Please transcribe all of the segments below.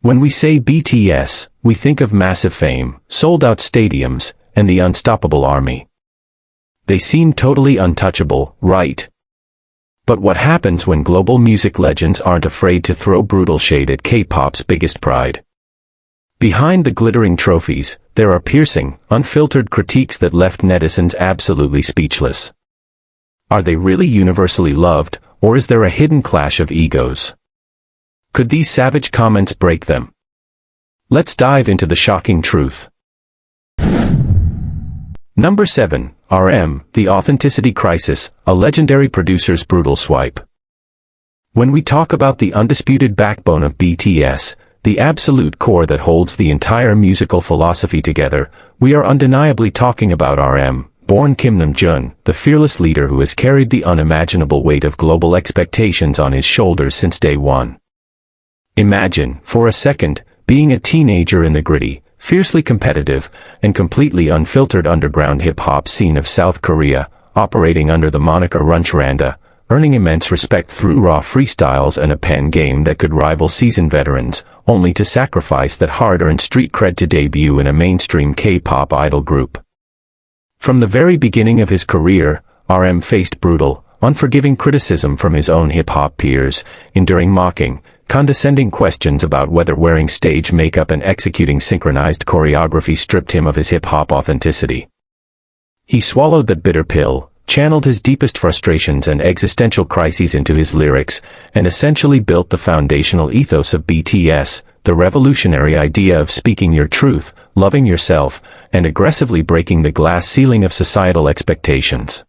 When we say BTS, we think of massive fame, sold-out stadiums, and the unstoppable army. They seem totally untouchable, right? But what happens when global music legends aren't afraid to throw brutal shade at K-pop's biggest pride? Behind the glittering trophies, there are piercing, unfiltered critiques that left netizens absolutely speechless. Are they really universally loved, or is there a hidden clash of egos? Could these savage comments break them? Let's dive into the shocking truth. Number 7. RM, The Authenticity Crisis, a legendary producer's brutal swipe. When we talk about the undisputed backbone of BTS, the absolute core that holds the entire musical philosophy together, we are undeniably talking about RM, born Kim Namjoon, the fearless leader who has carried the unimaginable weight of global expectations on his shoulders since day one. Imagine, for a second, being a teenager in the gritty, fiercely competitive, and completely unfiltered underground hip-hop scene of South Korea, operating under the moniker Runchranda, earning immense respect through raw freestyles and a pen game that could rival seasoned veterans, only to sacrifice that hard-earned street cred to debut in a mainstream K-pop idol group. From the very beginning of his career, RM faced brutal, unforgiving criticism from his own hip-hop peers, enduring mocking, condescending questions about whether wearing stage makeup and executing synchronized choreography stripped him of his hip-hop authenticity. He swallowed that bitter pill, channeled his deepest frustrations and existential crises into his lyrics, and essentially built the foundational ethos of BTS, the revolutionary idea of speaking your truth, loving yourself, and aggressively breaking the glass ceiling of societal expectations.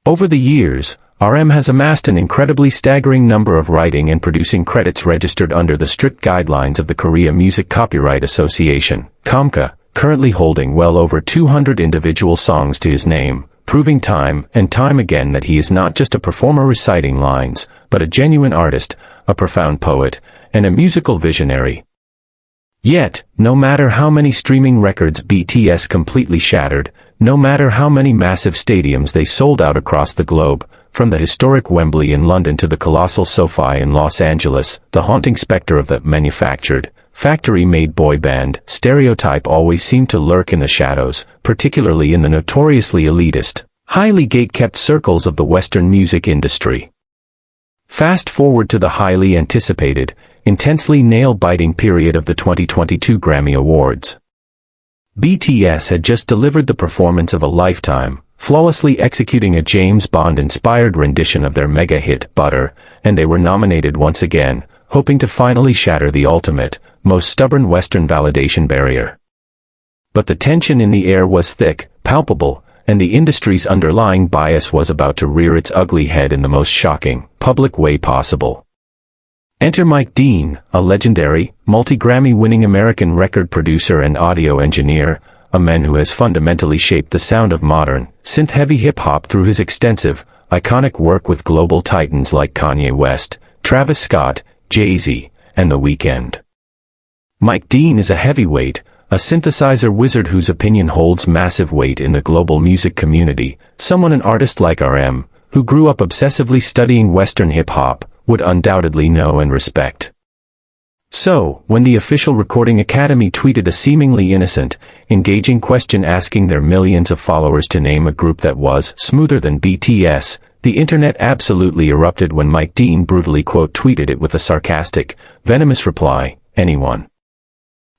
Over the years, RM has amassed an incredibly staggering number of writing and producing credits registered under the strict guidelines of the Korea Music Copyright Association, KOMCA, currently holding well over 200 individual songs to his name, proving time and time again that he is not just a performer reciting lines, but a genuine artist, a profound poet, and a musical visionary. Yet, no matter how many streaming records BTS completely shattered, no matter how many massive stadiums they sold out across the globe, from the historic Wembley in London to the colossal SoFi in Los Angeles, the haunting specter of the manufactured, factory-made boy band stereotype always seemed to lurk in the shadows, particularly in the notoriously elitist, highly gate-kept circles of the Western music industry. Fast forward to the highly anticipated, intensely nail-biting period of the 2022 Grammy Awards. BTS had just delivered the performance of a lifetime, flawlessly executing a James Bond-inspired rendition of their mega-hit, Butter, and they were nominated once again, hoping to finally shatter the ultimate, most stubborn Western validation barrier. But the tension in the air was thick, palpable, and the industry's underlying bias was about to rear its ugly head in the most shocking, public way possible. Enter Mike Dean, a legendary, multi-Grammy-winning American record producer and audio engineer, a man who has fundamentally shaped the sound of modern, synth-heavy hip-hop through his extensive, iconic work with global titans like Kanye West, Travis Scott, Jay-Z, and The Weeknd. Mike Dean is a heavyweight, a synthesizer wizard whose opinion holds massive weight in the global music community, someone an artist like RM, who grew up obsessively studying Western hip-hop, would undoubtedly know and respect. So, when the official Recording Academy tweeted a seemingly innocent, engaging question asking their millions of followers to name a group that was smoother than BTS, the internet absolutely erupted when Mike Dean brutally quote-tweeted it with a sarcastic, venomous reply, anyone.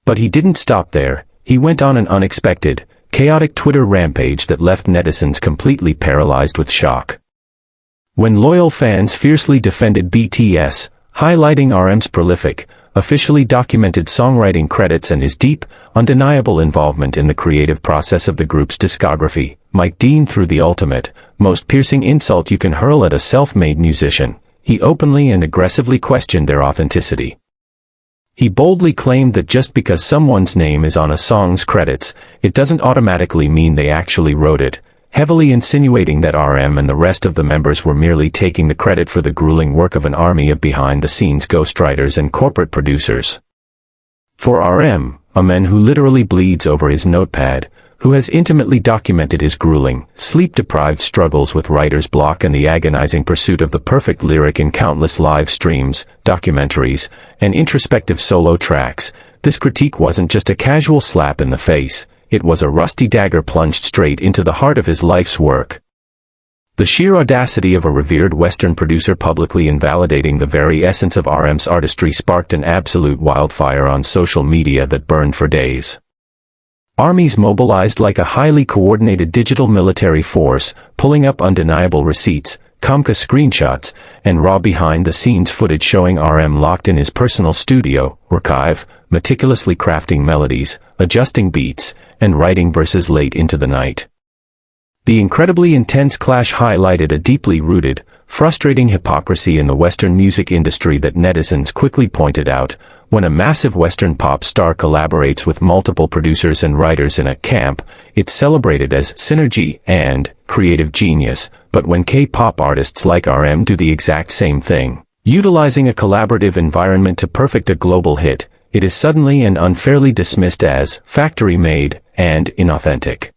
But he didn't stop there. He went on an unexpected, chaotic Twitter rampage that left netizens completely paralyzed with shock. When loyal fans fiercely defended BTS, highlighting RM's prolific, officially documented songwriting credits and his deep, undeniable involvement in the creative process of the group's discography, Mike Dean threw the ultimate, most piercing insult you can hurl at a self-made musician. He openly and aggressively questioned their authenticity. He boldly claimed that just because someone's name is on a song's credits, it doesn't automatically mean they actually wrote it, heavily insinuating that RM and the rest of the members were merely taking the credit for the grueling work of an army of behind-the-scenes ghostwriters and corporate producers. For RM, a man who literally bleeds over his notepad, who has intimately documented his grueling, sleep-deprived struggles with writer's block and the agonizing pursuit of the perfect lyric in countless live streams, documentaries, and introspective solo tracks, this critique wasn't just a casual slap in the face, it was a rusty dagger plunged straight into the heart of his life's work. The sheer audacity of a revered Western producer publicly invalidating the very essence of RM's artistry sparked an absolute wildfire on social media that burned for days. Armies mobilized like a highly coordinated digital military force, pulling up undeniable receipts, Kamka screenshots, and raw behind-the-scenes footage showing RM locked in his personal studio, archive, meticulously crafting melodies, adjusting beats, and writing verses late into the night. The incredibly intense clash highlighted a deeply rooted, frustrating hypocrisy in the Western music industry that netizens quickly pointed out. When a massive Western pop star collaborates with multiple producers and writers in a camp, it's celebrated as synergy and creative genius, but when K-pop artists like RM do the exact same thing, utilizing a collaborative environment to perfect a global hit, it is suddenly and unfairly dismissed as factory-made and inauthentic.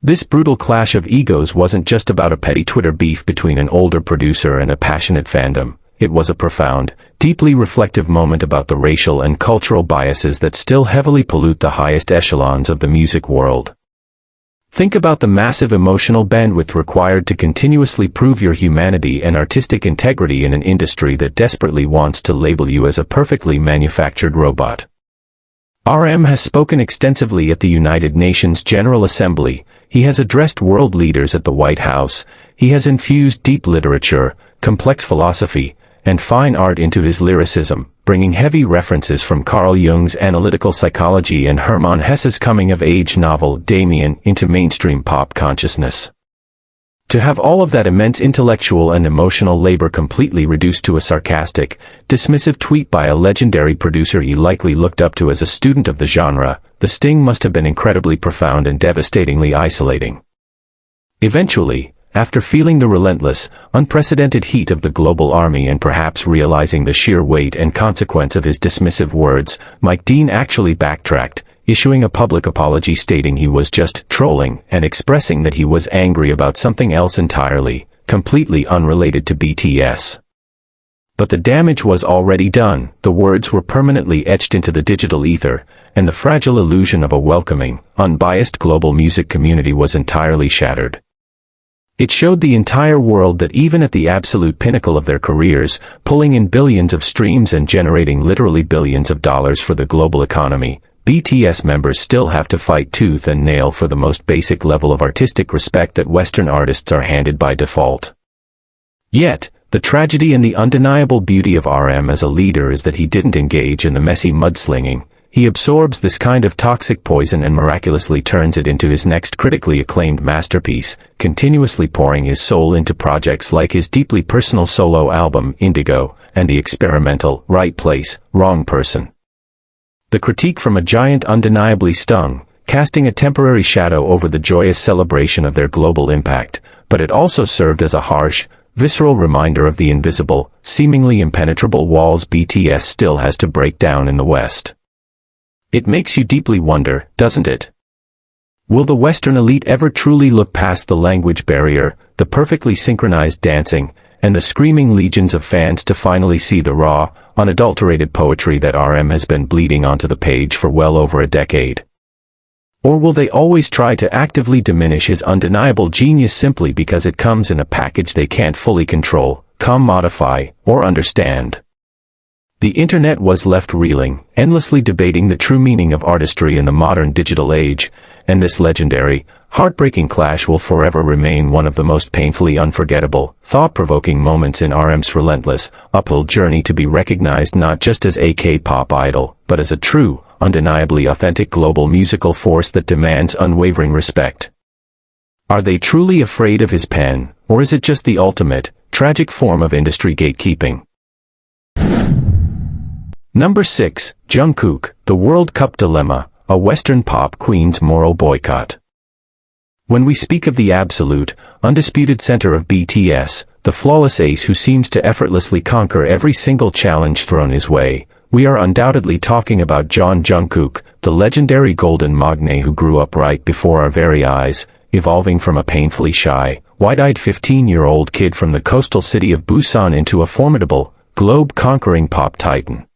This brutal clash of egos wasn't just about a petty Twitter beef between an older producer and a passionate fandom. It was a profound, deeply reflective moment about the racial and cultural biases that still heavily pollute the highest echelons of the music world. Think about the massive emotional bandwidth required to continuously prove your humanity and artistic integrity in an industry that desperately wants to label you as a perfectly manufactured robot. RM has spoken extensively at the United Nations General Assembly. He has addressed world leaders at the White House. He has infused deep literature, complex philosophy, and fine art into his lyricism, bringing heavy references from Carl Jung's analytical psychology and Hermann Hesse's coming-of-age novel Damien into mainstream pop consciousness. To have all of that immense intellectual and emotional labor completely reduced to a sarcastic, dismissive tweet by a legendary producer he likely looked up to as a student of the genre, the sting must have been incredibly profound and devastatingly isolating. Eventually, after feeling the relentless, unprecedented heat of the global army and perhaps realizing the sheer weight and consequence of his dismissive words, Mike Dean actually backtracked, issuing a public apology stating he was just trolling and expressing that he was angry about something else entirely, completely unrelated to BTS. But the damage was already done, the words were permanently etched into the digital ether, and the fragile illusion of a welcoming, unbiased global music community was entirely shattered. It showed the entire world that even at the absolute pinnacle of their careers, pulling in billions of streams and generating literally billions of dollars for the global economy, BTS members still have to fight tooth and nail for the most basic level of artistic respect that Western artists are handed by default. Yet, the tragedy and the undeniable beauty of RM as a leader is that he didn't engage in the messy mudslinging. He absorbs this kind of toxic poison and miraculously turns it into his next critically acclaimed masterpiece, continuously pouring his soul into projects like his deeply personal solo album Indigo, and the experimental Right Place, Wrong Person. The critique from a giant undeniably stung, casting a temporary shadow over the joyous celebration of their global impact, but it also served as a harsh, visceral reminder of the invisible, seemingly impenetrable walls BTS still has to break down in the West. It makes you deeply wonder, doesn't it? Will the Western elite ever truly look past the language barrier, the perfectly synchronized dancing, and the screaming legions of fans to finally see the raw, unadulterated poetry that RM has been bleeding onto the page for well over a decade? Or will they always try to actively diminish his undeniable genius simply because it comes in a package they can't fully control, commodify, or understand? The internet was left reeling, endlessly debating the true meaning of artistry in the modern digital age, and this legendary, heartbreaking clash will forever remain one of the most painfully unforgettable, thought-provoking moments in RM's relentless, uphill journey to be recognized not just as a K-pop idol, but as a true, undeniably authentic global musical force that demands unwavering respect. Are they truly afraid of his pen, or is it just the ultimate, tragic form of industry gatekeeping? Number 6, Jungkook, The World Cup Dilemma, a Western pop queen's moral boycott. When we speak of the absolute, undisputed center of BTS, the flawless ace who seems to effortlessly conquer every single challenge thrown his way, we are undoubtedly talking about Jungkook, the legendary golden magne who grew up right before our very eyes, evolving from a painfully shy, wide-eyed 15-year-old kid from the coastal city of Busan into a formidable, globe-conquering pop titan.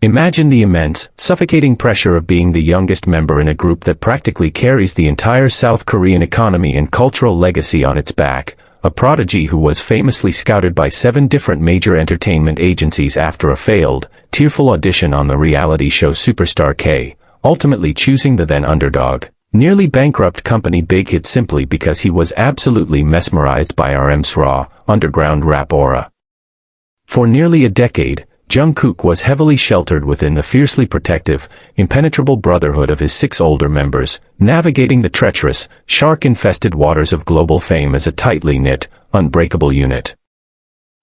Imagine the immense, suffocating pressure of being the youngest member in a group that practically carries the entire South Korean economy and cultural legacy on its back, a prodigy who was famously scouted by 7 different major entertainment agencies after a failed, tearful audition on the reality show Superstar K, ultimately choosing the then underdog, nearly bankrupt company Big Hit simply because he was absolutely mesmerized by RM's raw, underground rap aura. For nearly a decade, Jungkook was heavily sheltered within the fiercely protective, impenetrable brotherhood of his 6 older members, navigating the treacherous, shark-infested waters of global fame as a tightly knit, unbreakable unit.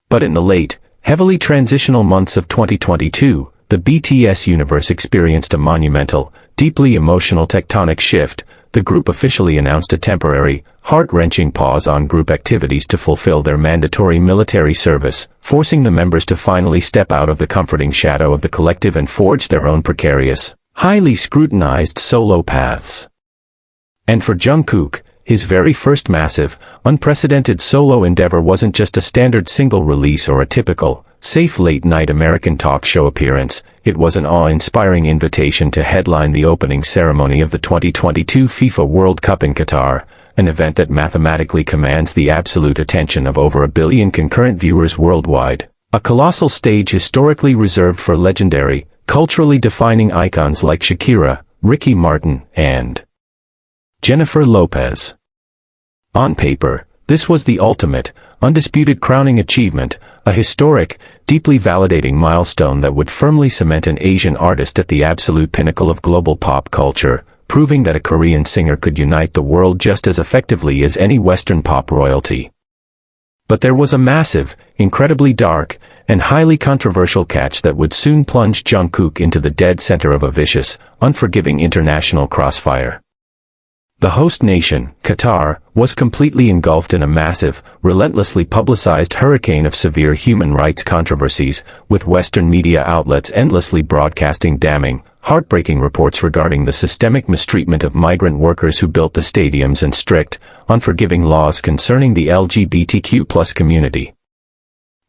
But in the late, heavily transitional months of 2022, the BTS universe experienced a monumental, deeply emotional tectonic shift. The group officially announced a temporary, heart-wrenching pause on group activities to fulfill their mandatory military service, forcing the members to finally step out of the comforting shadow of the collective and forge their own precarious, highly scrutinized solo paths. And for Jungkook, his very first massive, unprecedented solo endeavor wasn't just a standard single release or a typical, safe late-night American talk show appearance. It was an awe-inspiring invitation to headline the opening ceremony of the 2022 FIFA World Cup in Qatar, an event that mathematically commands the absolute attention of over 1 billion concurrent viewers worldwide, a colossal stage historically reserved for legendary, culturally defining icons like Shakira, Ricky Martin, and Jennifer Lopez. On paper, this was the ultimate, undisputed crowning achievement, a historic, deeply validating milestone that would firmly cement an Asian artist at the absolute pinnacle of global pop culture, proving that a Korean singer could unite the world just as effectively as any Western pop royalty. But there was a massive, incredibly dark, and highly controversial catch that would soon plunge Jungkook into the dead center of a vicious, unforgiving international crossfire. The host nation, Qatar, was completely engulfed in a massive, relentlessly publicized hurricane of severe human rights controversies, with Western media outlets endlessly broadcasting damning, heartbreaking reports regarding the systemic mistreatment of migrant workers who built the stadiums and strict, unforgiving laws concerning the LGBTQ+ community.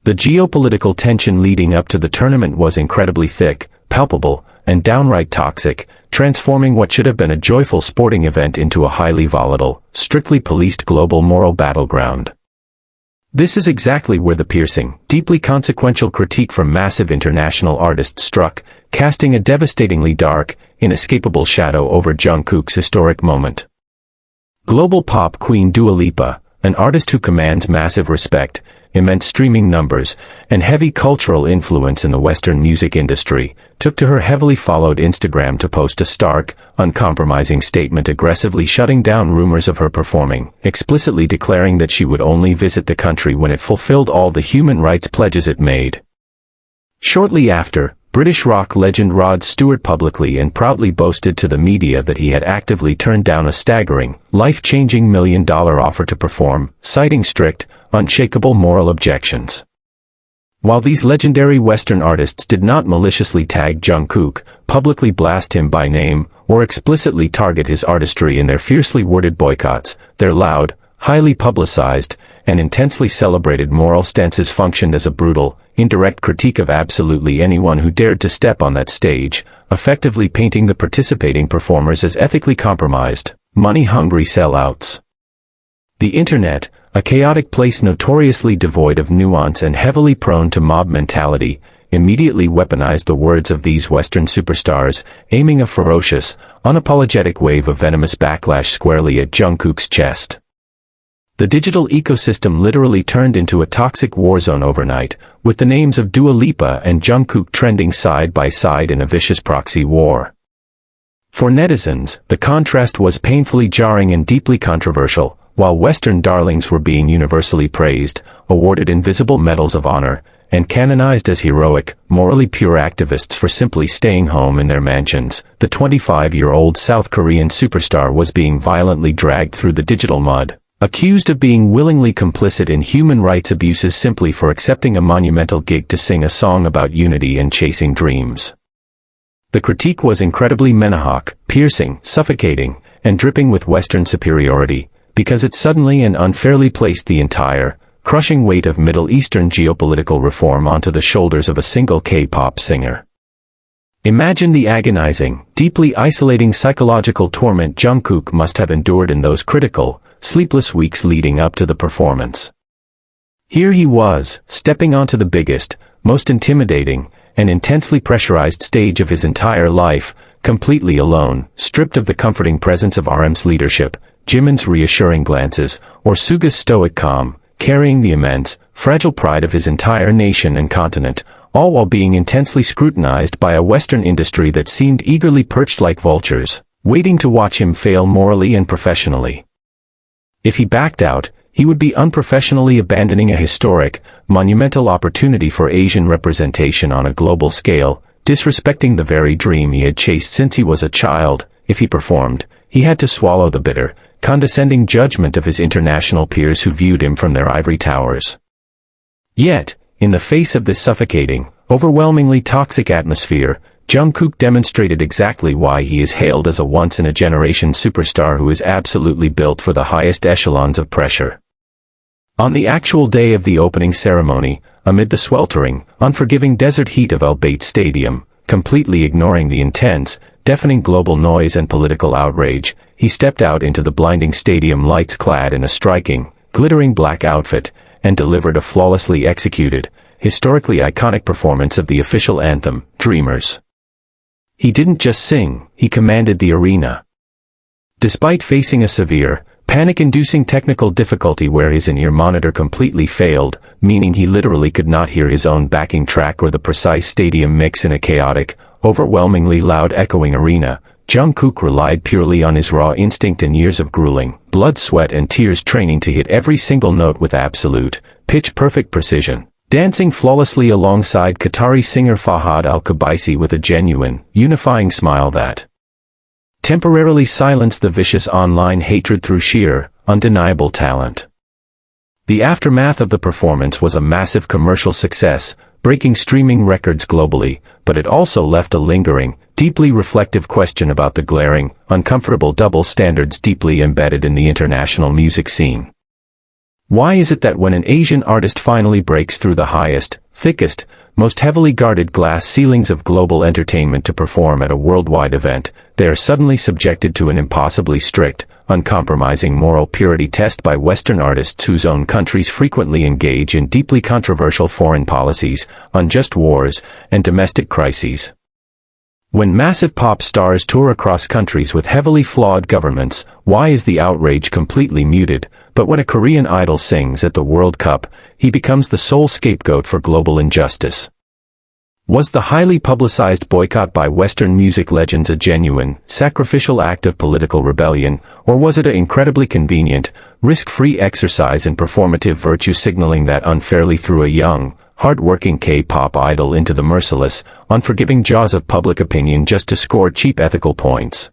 The geopolitical tension leading up to the tournament was incredibly thick, palpable, and downright toxic, transforming what should have been a joyful sporting event into a highly volatile, strictly policed global moral battleground. This is exactly where the piercing, deeply consequential critique from massive international artists struck, casting a devastatingly dark, inescapable shadow over Jungkook's historic moment. Global pop queen Dua Lipa, an artist who commands massive respect, immense streaming numbers, and heavy cultural influence in the Western music industry, took to her heavily followed Instagram to post a stark, uncompromising statement aggressively shutting down rumors of her performing, explicitly declaring that she would only visit the country when it fulfilled all the human rights pledges it made. Shortly after, British rock legend Rod Stewart publicly and proudly boasted to the media that he had actively turned down a staggering, life-changing $1 million offer to perform, citing strict, unshakable moral objections. While these legendary Western artists did not maliciously tag Jungkook, publicly blast him by name, or explicitly target his artistry in their fiercely worded boycotts, their loud, highly publicized, and intensely celebrated moral stances functioned as a brutal, indirect critique of absolutely anyone who dared to step on that stage, effectively painting the participating performers as ethically compromised, money-hungry sellouts. The internet, a chaotic place notoriously devoid of nuance and heavily prone to mob mentality, immediately weaponized the words of these Western superstars, aiming a ferocious, unapologetic wave of venomous backlash squarely at Jungkook's chest. The digital ecosystem literally turned into a toxic war zone overnight, with the names of Dua Lipa and Jungkook trending side by side in a vicious proxy war. For netizens, the contrast was painfully jarring and deeply controversial. While Western darlings were being universally praised, awarded invisible medals of honor, and canonized as heroic, morally pure activists for simply staying home in their mansions, the 25-year-old South Korean superstar was being violently dragged through the digital mud, Accused of being willingly complicit in human rights abuses simply for accepting a monumental gig to sing a song about unity and chasing dreams. The critique was incredibly Menahawk, piercing, suffocating, and dripping with Western superiority, because it suddenly and unfairly placed the entire, crushing weight of Middle Eastern geopolitical reform onto the shoulders of a single K-pop singer. Imagine the agonizing, deeply isolating psychological torment Jungkook must have endured in those critical, sleepless weeks leading up to the performance. Here he was, stepping onto the biggest, most intimidating, and intensely pressurized stage of his entire life, completely alone, stripped of the comforting presence of RM's leadership, Jimin's reassuring glances, or Suga's stoic calm, carrying the immense, fragile pride of his entire nation and continent, all while being intensely scrutinized by a Western industry that seemed eagerly perched like vultures, waiting to watch him fail morally and professionally. If he backed out, he would be unprofessionally abandoning a historic, monumental opportunity for Asian representation on a global scale, disrespecting the very dream he had chased since he was a child. If he performed, he had to swallow the bitter, condescending judgment of his international peers who viewed him from their ivory towers. Yet, in the face of this suffocating, overwhelmingly toxic atmosphere, Jungkook demonstrated exactly why he is hailed as a once-in-a-generation superstar who is absolutely built for the highest echelons of pressure. On the actual day of the opening ceremony, amid the sweltering, unforgiving desert heat of Al Bayt Stadium, completely ignoring the intense, deafening global noise and political outrage, he stepped out into the blinding stadium lights clad in a striking, glittering black outfit, and delivered a flawlessly executed, historically iconic performance of the official anthem, Dreamers. He didn't just sing, he commanded the arena. Despite facing a severe, panic-inducing technical difficulty where his in-ear monitor completely failed, meaning he literally could not hear his own backing track or the precise stadium mix in a chaotic, overwhelmingly loud echoing arena, Jungkook relied purely on his raw instinct and years of grueling, blood, sweat and tears training to hit every single note with absolute, pitch-perfect precision, dancing flawlessly alongside Qatari singer Fahad Al-Kubaisi with a genuine, unifying smile that temporarily silenced the vicious online hatred through sheer, undeniable talent. The aftermath of the performance was a massive commercial success, breaking streaming records globally, but it also left a lingering, deeply reflective question about the glaring, uncomfortable double standards deeply embedded in the international music scene. Why is it that when an Asian artist finally breaks through the highest, thickest, most heavily guarded glass ceilings of global entertainment to perform at a worldwide event, they are suddenly subjected to an impossibly strict, uncompromising moral purity test by Western artists whose own countries frequently engage in deeply controversial foreign policies, unjust wars, and domestic crises? When massive pop stars tour across countries with heavily flawed governments, why is the outrage completely muted? But when a Korean idol sings at the World Cup, he becomes the sole scapegoat for global injustice. Was the highly publicized boycott by Western music legends a genuine, sacrificial act of political rebellion, or was it an incredibly convenient, risk-free exercise in performative virtue signaling that unfairly threw a young, hard-working K-pop idol into the merciless, unforgiving jaws of public opinion just to score cheap ethical points?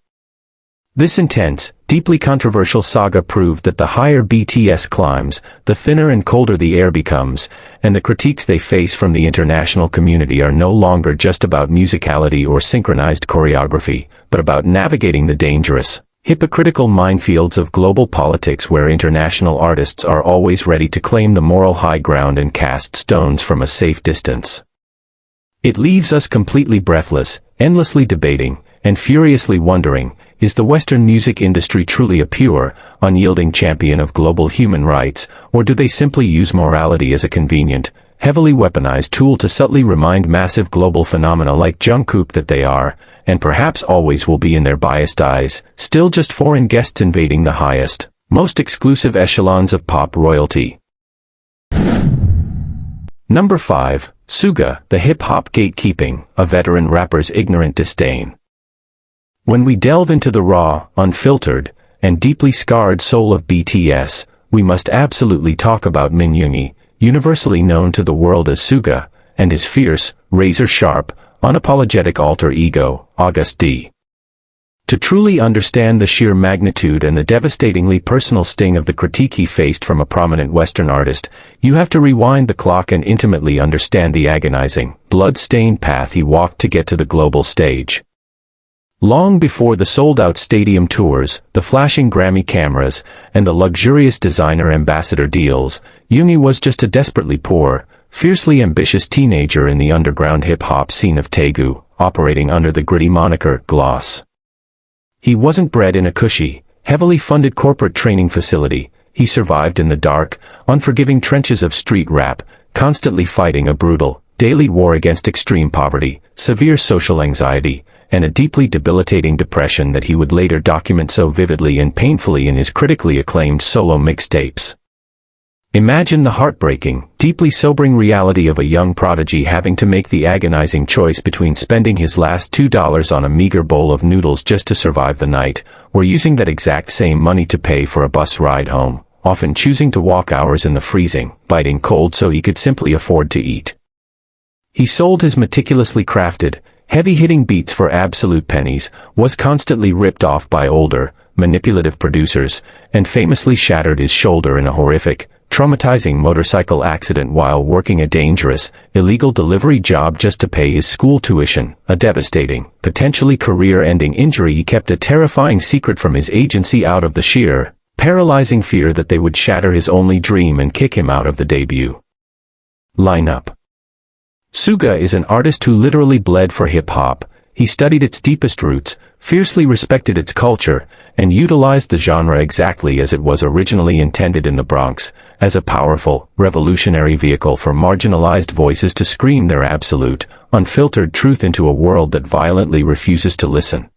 This intense, deeply controversial saga proved that the higher BTS climbs, the thinner and colder the air becomes, and the critiques they face from the international community are no longer just about musicality or synchronized choreography, but about navigating the dangerous, hypocritical minefields of global politics where international artists are always ready to claim the moral high ground and cast stones from a safe distance. It leaves us completely breathless, endlessly debating, and furiously wondering, is the Western music industry truly a pure, unyielding champion of global human rights, or do they simply use morality as a convenient, heavily weaponized tool to subtly remind massive global phenomena like Jungkook that they are, and perhaps always will be in their biased eyes, still just foreign guests invading the highest, most exclusive echelons of pop royalty? Number 5. Suga, the hip-hop gatekeeping, a veteran rapper's ignorant disdain. When we delve into the raw, unfiltered, and deeply scarred soul of BTS, we must absolutely talk about Min Yoongi, universally known to the world as Suga, and his fierce, razor-sharp, unapologetic alter ego, August D. To truly understand the sheer magnitude and the devastatingly personal sting of the critique he faced from a prominent Western artist, you have to rewind the clock and intimately understand the agonizing, blood-stained path he walked to get to the global stage. Long before the sold-out stadium tours, the flashing Grammy cameras, and the luxurious designer ambassador deals, Yoongi was just a desperately poor, fiercely ambitious teenager in the underground hip-hop scene of Daegu, operating under the gritty moniker Gloss. He wasn't bred in a cushy, heavily funded corporate training facility. He survived in the dark, unforgiving trenches of street rap, constantly fighting a brutal, daily war against extreme poverty, severe social anxiety, and a deeply debilitating depression that he would later document so vividly and painfully in his critically acclaimed solo mixtapes. Imagine the heartbreaking, deeply sobering reality of a young prodigy having to make the agonizing choice between spending his last $2 on a meager bowl of noodles just to survive the night, or using that exact same money to pay for a bus ride home, often choosing to walk hours in the freezing, biting cold so he could simply afford to eat. He sold his meticulously crafted, heavy-hitting beats for absolute pennies, was constantly ripped off by older, manipulative producers, and famously shattered his shoulder in a horrific, traumatizing motorcycle accident while working a dangerous, illegal delivery job just to pay his school tuition, a devastating, potentially career-ending injury he kept a terrifying secret from his agency out of the sheer, paralyzing fear that they would shatter his only dream and kick him out of the debut lineup. Suga is an artist who literally bled for hip-hop. He studied its deepest roots, fiercely respected its culture, and utilized the genre exactly as it was originally intended in the Bronx, as a powerful, revolutionary vehicle for marginalized voices to scream their absolute, unfiltered truth into a world that violently refuses to listen.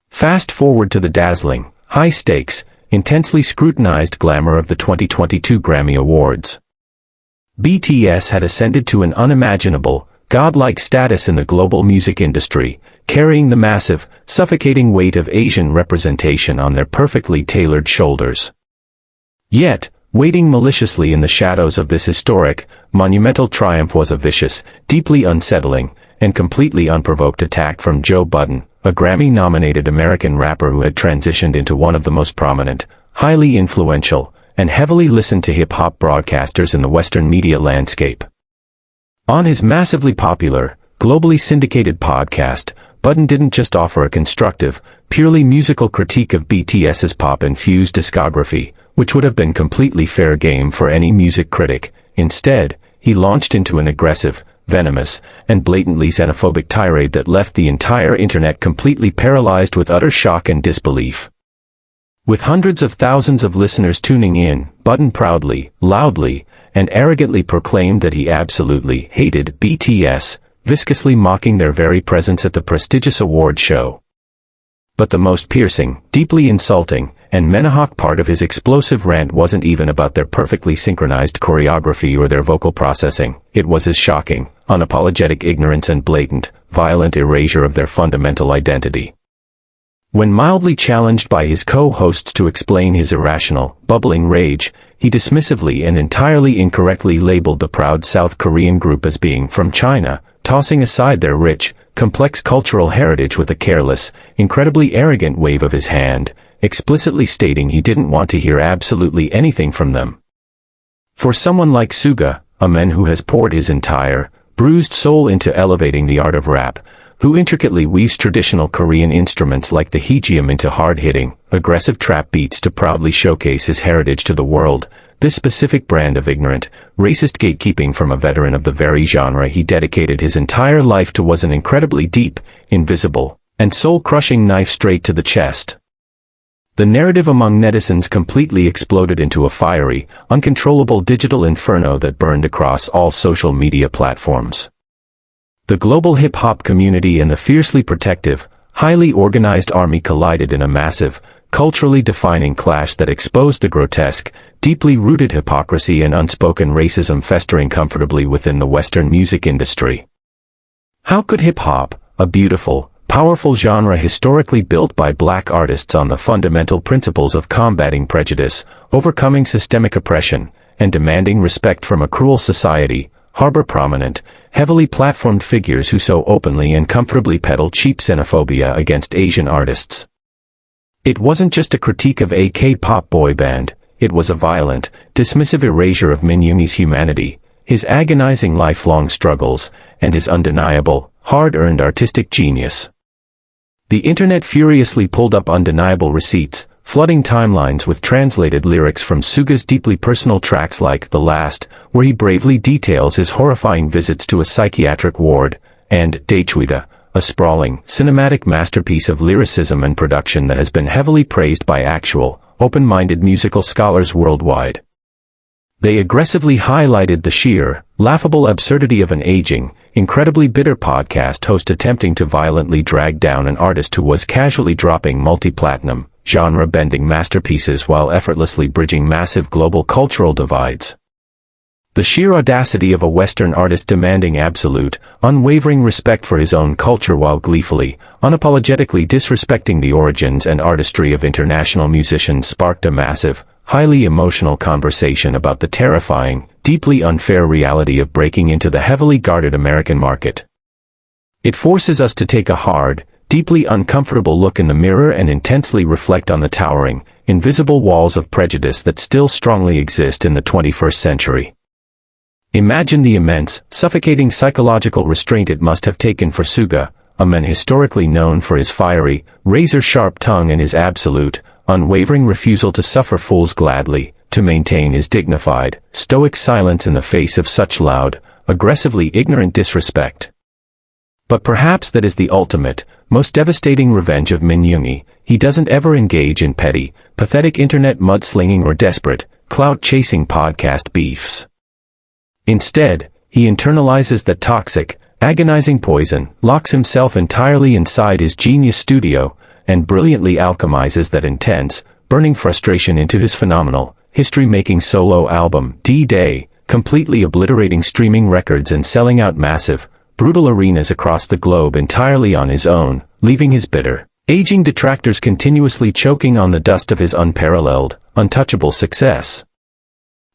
Fast forward to the dazzling, high-stakes, intensely scrutinized glamour of the 2022 Grammy Awards. BTS had ascended to an unimaginable, godlike status in the global music industry, carrying the massive, suffocating weight of Asian representation on their perfectly tailored shoulders. Yet, waiting maliciously in the shadows of this historic, monumental triumph was a vicious, deeply unsettling, and completely unprovoked attack from Joe Budden, a Grammy-nominated American rapper who had transitioned into one of the most prominent, highly influential, and heavily listened to hip-hop broadcasters in the Western media landscape. On his massively popular, globally syndicated podcast, Budden didn't just offer a constructive, purely musical critique of BTS's pop-infused discography, which would have been completely fair game for any music critic. Instead, he launched into an aggressive, venomous, and blatantly xenophobic tirade that left the entire internet completely paralyzed with utter shock and disbelief. With hundreds of thousands of listeners tuning in, Budden proudly, loudly, and arrogantly proclaimed that he absolutely hated BTS, viscously mocking their very presence at the prestigious award show. But the most piercing, deeply insulting, and maniac part of his explosive rant wasn't even about their perfectly synchronized choreography or their vocal processing. It was his shocking, unapologetic ignorance and blatant, violent erasure of their fundamental identity. When mildly challenged by his co-hosts to explain his irrational, bubbling rage, he dismissively and entirely incorrectly labeled the proud South Korean group as being from China, tossing aside their rich, complex cultural heritage with a careless, incredibly arrogant wave of his hand, explicitly stating he didn't want to hear absolutely anything from them. For someone like Suga, a man who has poured his entire, bruised soul into elevating the art of rap, who intricately weaves traditional Korean instruments like the heegeum into hard-hitting, aggressive trap beats to proudly showcase his heritage to the world, this specific brand of ignorant, racist gatekeeping from a veteran of the very genre he dedicated his entire life to was an incredibly deep, invisible, and soul-crushing knife straight to the chest. The narrative among netizens completely exploded into a fiery, uncontrollable digital inferno that burned across all social media platforms. The global hip-hop community and the fiercely protective, highly organized army collided in a massive, culturally defining clash that exposed the grotesque, deeply rooted hypocrisy and unspoken racism festering comfortably within the Western music industry. How could hip-hop, a beautiful, powerful genre historically built by black artists on the fundamental principles of combating prejudice, overcoming systemic oppression, and demanding respect from a cruel society, harbor prominent, heavily platformed figures who so openly and comfortably peddle cheap xenophobia against Asian artists. It wasn't just a critique of a K-pop boy band, it was a violent, dismissive erasure of Min Yoongi's humanity, his agonizing lifelong struggles, and his undeniable, hard-earned artistic genius. The internet furiously pulled up undeniable receipts, flooding timelines with translated lyrics from Suga's deeply personal tracks like The Last, where he bravely details his horrifying visits to a psychiatric ward, and Daechwita, a sprawling, cinematic masterpiece of lyricism and production that has been heavily praised by actual, open-minded musical scholars worldwide. They aggressively highlighted the sheer, laughable absurdity of an aging, incredibly bitter podcast host attempting to violently drag down an artist who was casually dropping multi-platinum, genre-bending masterpieces while effortlessly bridging massive global cultural divides. The sheer audacity of a Western artist demanding absolute, unwavering respect for his own culture while gleefully, unapologetically disrespecting the origins and artistry of international musicians sparked a massive, highly emotional conversation about the terrifying, deeply unfair reality of breaking into the heavily guarded American market. It forces us to take a hard, deeply uncomfortable look in the mirror and intensely reflect on the towering, invisible walls of prejudice that still strongly exist in the 21st century. Imagine the immense, suffocating psychological restraint it must have taken for Suga, a man historically known for his fiery, razor-sharp tongue and his absolute, unwavering refusal to suffer fools gladly, to maintain his dignified, stoic silence in the face of such loud, aggressively ignorant disrespect. But perhaps that is the ultimate, most devastating revenge of Min Yoongi. He doesn't ever engage in petty, pathetic internet mudslinging or desperate, clout-chasing podcast beefs. Instead, he internalizes that toxic, agonizing poison, locks himself entirely inside his genius studio, and brilliantly alchemizes that intense, burning frustration into his phenomenal, history-making solo album, D-Day, completely obliterating streaming records and selling out massive, brutal arenas across the globe entirely on his own, leaving his bitter, aging detractors continuously choking on the dust of his unparalleled, untouchable success.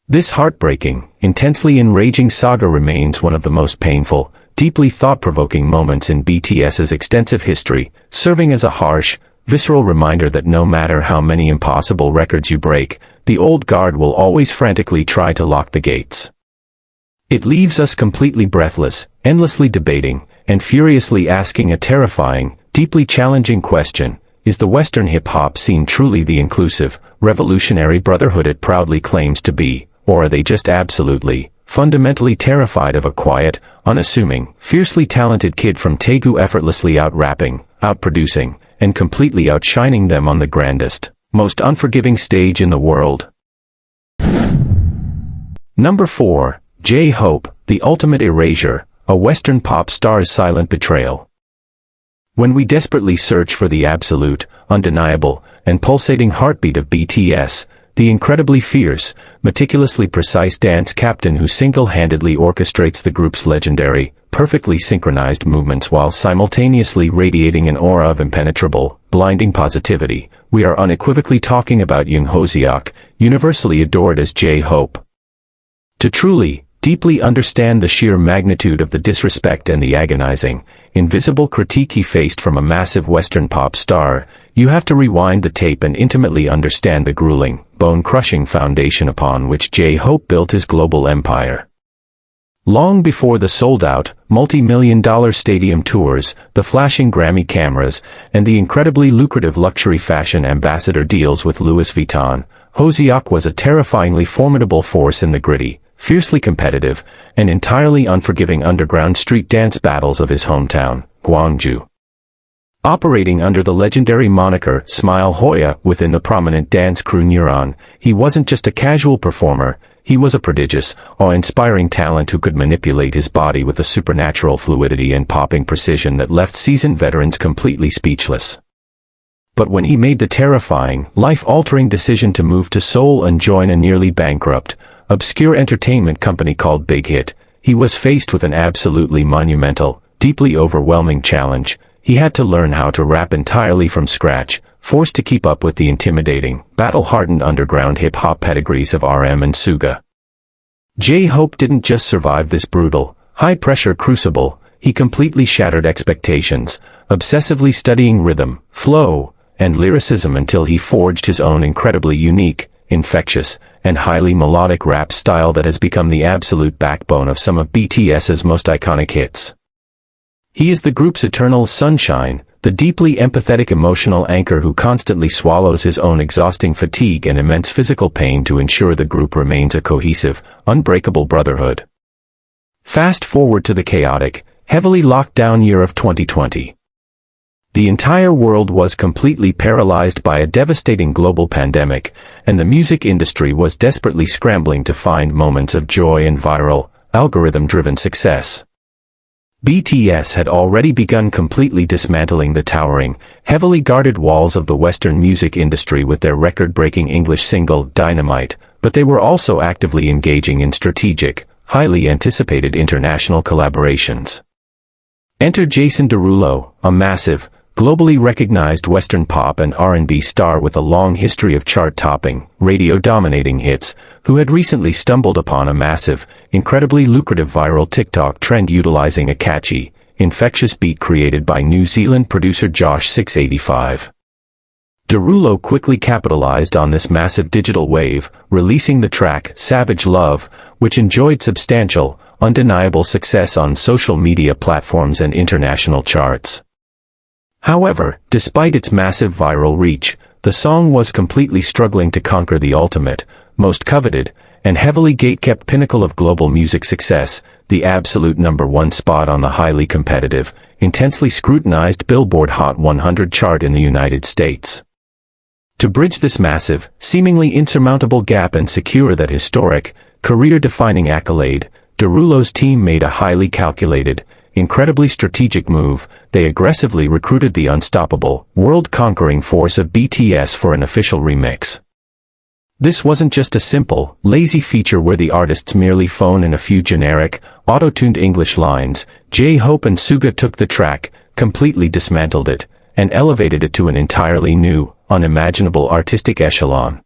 This heartbreaking, intensely enraging saga remains one of the most painful, deeply thought-provoking moments in BTS's extensive history, serving as a harsh, visceral reminder that no matter how many impossible records you break, the old guard will always frantically try to lock the gates. It leaves us completely breathless, endlessly debating, and furiously asking a terrifying, deeply challenging question: is the Western hip-hop scene truly the inclusive, revolutionary brotherhood it proudly claims to be, or are they just absolutely, fundamentally terrified of a quiet, unassuming, fiercely talented kid from Daegu effortlessly out-rapping, out-producing, and completely outshining them on the grandest, most unforgiving stage in the world? Number 4. J-Hope, The Ultimate Erasure, a Western pop star's silent betrayal. When we desperately search for the absolute, undeniable, and pulsating heartbeat of BTS, the incredibly fierce, meticulously precise dance captain who single-handedly orchestrates the group's legendary, perfectly synchronized movements while simultaneously radiating an aura of impenetrable, blinding positivity, we are unequivocally talking about Jungkook, universally adored as J-Hope. To truly, deeply understand the sheer magnitude of the disrespect and the agonizing, invisible critique he faced from a massive Western pop star, you have to rewind the tape and intimately understand the grueling, bone-crushing foundation upon which J-Hope built his global empire. Long before the sold-out, multi-million-dollar stadium tours, the flashing Grammy cameras, and the incredibly lucrative luxury fashion ambassador deals with Louis Vuitton, Hoseok was a terrifyingly formidable force in the gritty, fiercely competitive, and entirely unforgiving underground street dance battles of his hometown, Gwangju. Operating under the legendary moniker Smile Hoya within the prominent dance crew Neuron, he wasn't just a casual performer, he was a prodigious, awe-inspiring talent who could manipulate his body with a supernatural fluidity and popping precision that left seasoned veterans completely speechless. But when he made the terrifying, life-altering decision to move to Seoul and join a nearly bankrupt, obscure entertainment company called Big Hit, he was faced with an absolutely monumental, deeply overwhelming challenge. He had to learn how to rap entirely from scratch, forced to keep up with the intimidating, battle-hardened underground hip-hop pedigrees of RM and Suga. J-Hope didn't just survive this brutal, high-pressure crucible, he completely shattered expectations, obsessively studying rhythm, flow, and lyricism until he forged his own incredibly unique, infectious, and highly melodic rap style that has become the absolute backbone of some of BTS's most iconic hits. He is the group's eternal sunshine, the deeply empathetic emotional anchor who constantly swallows his own exhausting fatigue and immense physical pain to ensure the group remains a cohesive, unbreakable brotherhood. Fast forward to the chaotic, heavily locked down year of 2020. The entire world was completely paralyzed by a devastating global pandemic, and the music industry was desperately scrambling to find moments of joy and viral, algorithm-driven success. BTS had already begun completely dismantling the towering, heavily guarded walls of the Western music industry with their record-breaking English single, Dynamite, but they were also actively engaging in strategic, highly anticipated international collaborations. Enter Jason Derulo, a massive, globally recognized Western pop and R&B star with a long history of chart-topping, radio-dominating hits, who had recently stumbled upon a massive, incredibly lucrative viral TikTok trend utilizing a catchy, infectious beat created by New Zealand producer Josh 685. Derulo quickly capitalized on this massive digital wave, releasing the track Savage Love, which enjoyed substantial, undeniable success on social media platforms and international charts. However, despite its massive viral reach, the song was completely struggling to conquer the ultimate, most coveted, and heavily gatekept pinnacle of global music success, the absolute #1 spot on the highly competitive, intensely scrutinized Billboard Hot 100 chart in the United States. To bridge this massive, seemingly insurmountable gap and secure that historic, career-defining accolade, Derulo's team made a highly calculated, incredibly strategic move. They aggressively recruited the unstoppable, world-conquering force of BTS for an official remix. This wasn't just a simple, lazy feature where the artists merely phone in a few generic, auto-tuned English lines. J-Hope and Suga took the track, completely dismantled it, and elevated it to an entirely new, unimaginable artistic echelon.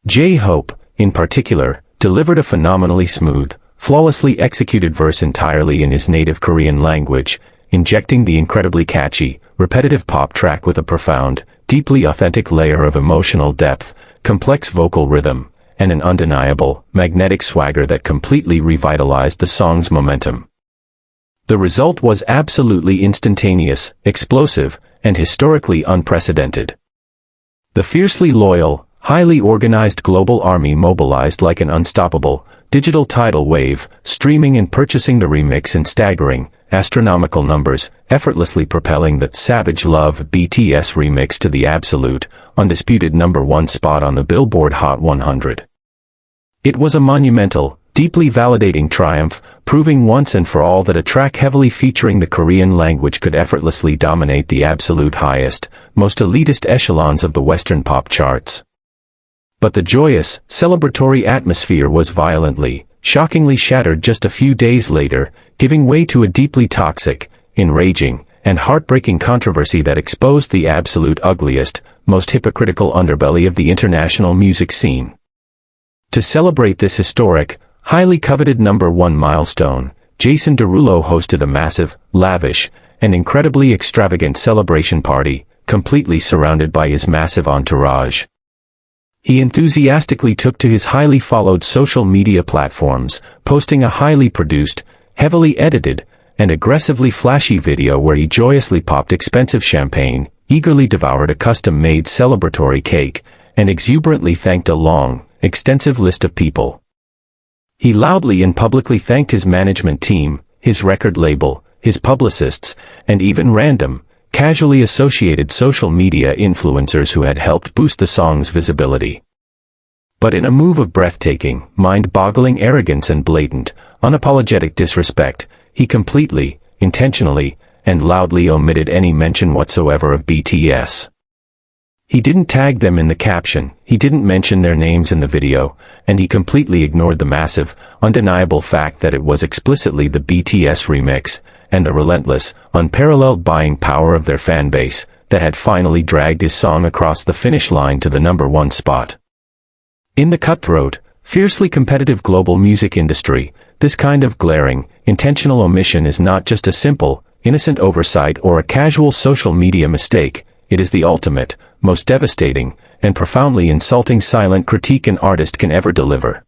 J-Hope, in particular, delivered a phenomenally smooth, flawlessly executed verse entirely in his native Korean language, injecting the incredibly catchy, repetitive pop track with a profound, deeply authentic layer of emotional depth, complex vocal rhythm, and an undeniable, magnetic swagger that completely revitalized the song's momentum. The result was absolutely instantaneous, explosive, and historically unprecedented. The fiercely loyal, highly organized global army mobilized like an unstoppable, digital tidal wave, streaming and purchasing the remix in staggering, astronomical numbers, effortlessly propelling the Savage Love BTS remix to the absolute, undisputed #1 spot on the Billboard Hot 100. It was a monumental, deeply validating triumph, proving once and for all that a track heavily featuring the Korean language could effortlessly dominate the absolute highest, most elitist echelons of the Western pop charts. But the joyous, celebratory atmosphere was violently, shockingly shattered just a few days later, giving way to a deeply toxic, enraging, and heartbreaking controversy that exposed the absolute ugliest, most hypocritical underbelly of the international music scene. To celebrate this historic, highly coveted #1 milestone, Jason Derulo hosted a massive, lavish, and incredibly extravagant celebration party, completely surrounded by his massive entourage. He enthusiastically took to his highly followed social media platforms, posting a highly produced, heavily edited, and aggressively flashy video where he joyously popped expensive champagne, eagerly devoured a custom-made celebratory cake, and exuberantly thanked a long, extensive list of people. He loudly and publicly thanked his management team, his record label, his publicists, and even random, casually associated social media influencers who had helped boost the song's visibility. But in a move of breathtaking, mind-boggling arrogance and blatant, unapologetic disrespect, he completely, intentionally, and loudly omitted any mention whatsoever of BTS. He didn't tag them in the caption, he didn't mention their names in the video, and he completely ignored the massive, undeniable fact that it was explicitly the BTS remix, and the relentless, unparalleled buying power of their fan base, that had finally dragged his song across the finish line to the #1 spot. In the cutthroat, fiercely competitive global music industry, this kind of glaring, intentional omission is not just a simple, innocent oversight or a casual social media mistake, it is the ultimate, most devastating, and profoundly insulting silent critique an artist can ever deliver.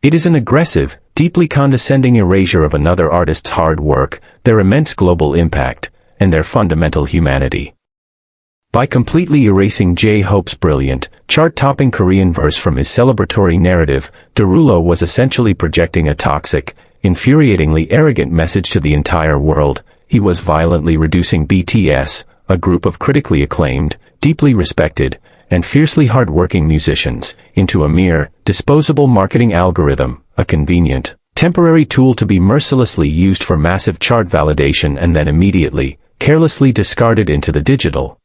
It is an aggressive, deeply condescending erasure of another artist's hard work, their immense global impact, and their fundamental humanity. By completely erasing J-Hope's brilliant, chart-topping Korean verse from his celebratory narrative, Derulo was essentially projecting a toxic, infuriatingly arrogant message to the entire world. He was violently reducing BTS, a group of critically acclaimed, deeply respected, and fiercely hard-working musicians, into a mere, disposable marketing algorithm, a convenient, temporary tool to be mercilessly used for massive chart validation and then immediately, carelessly discarded into the digital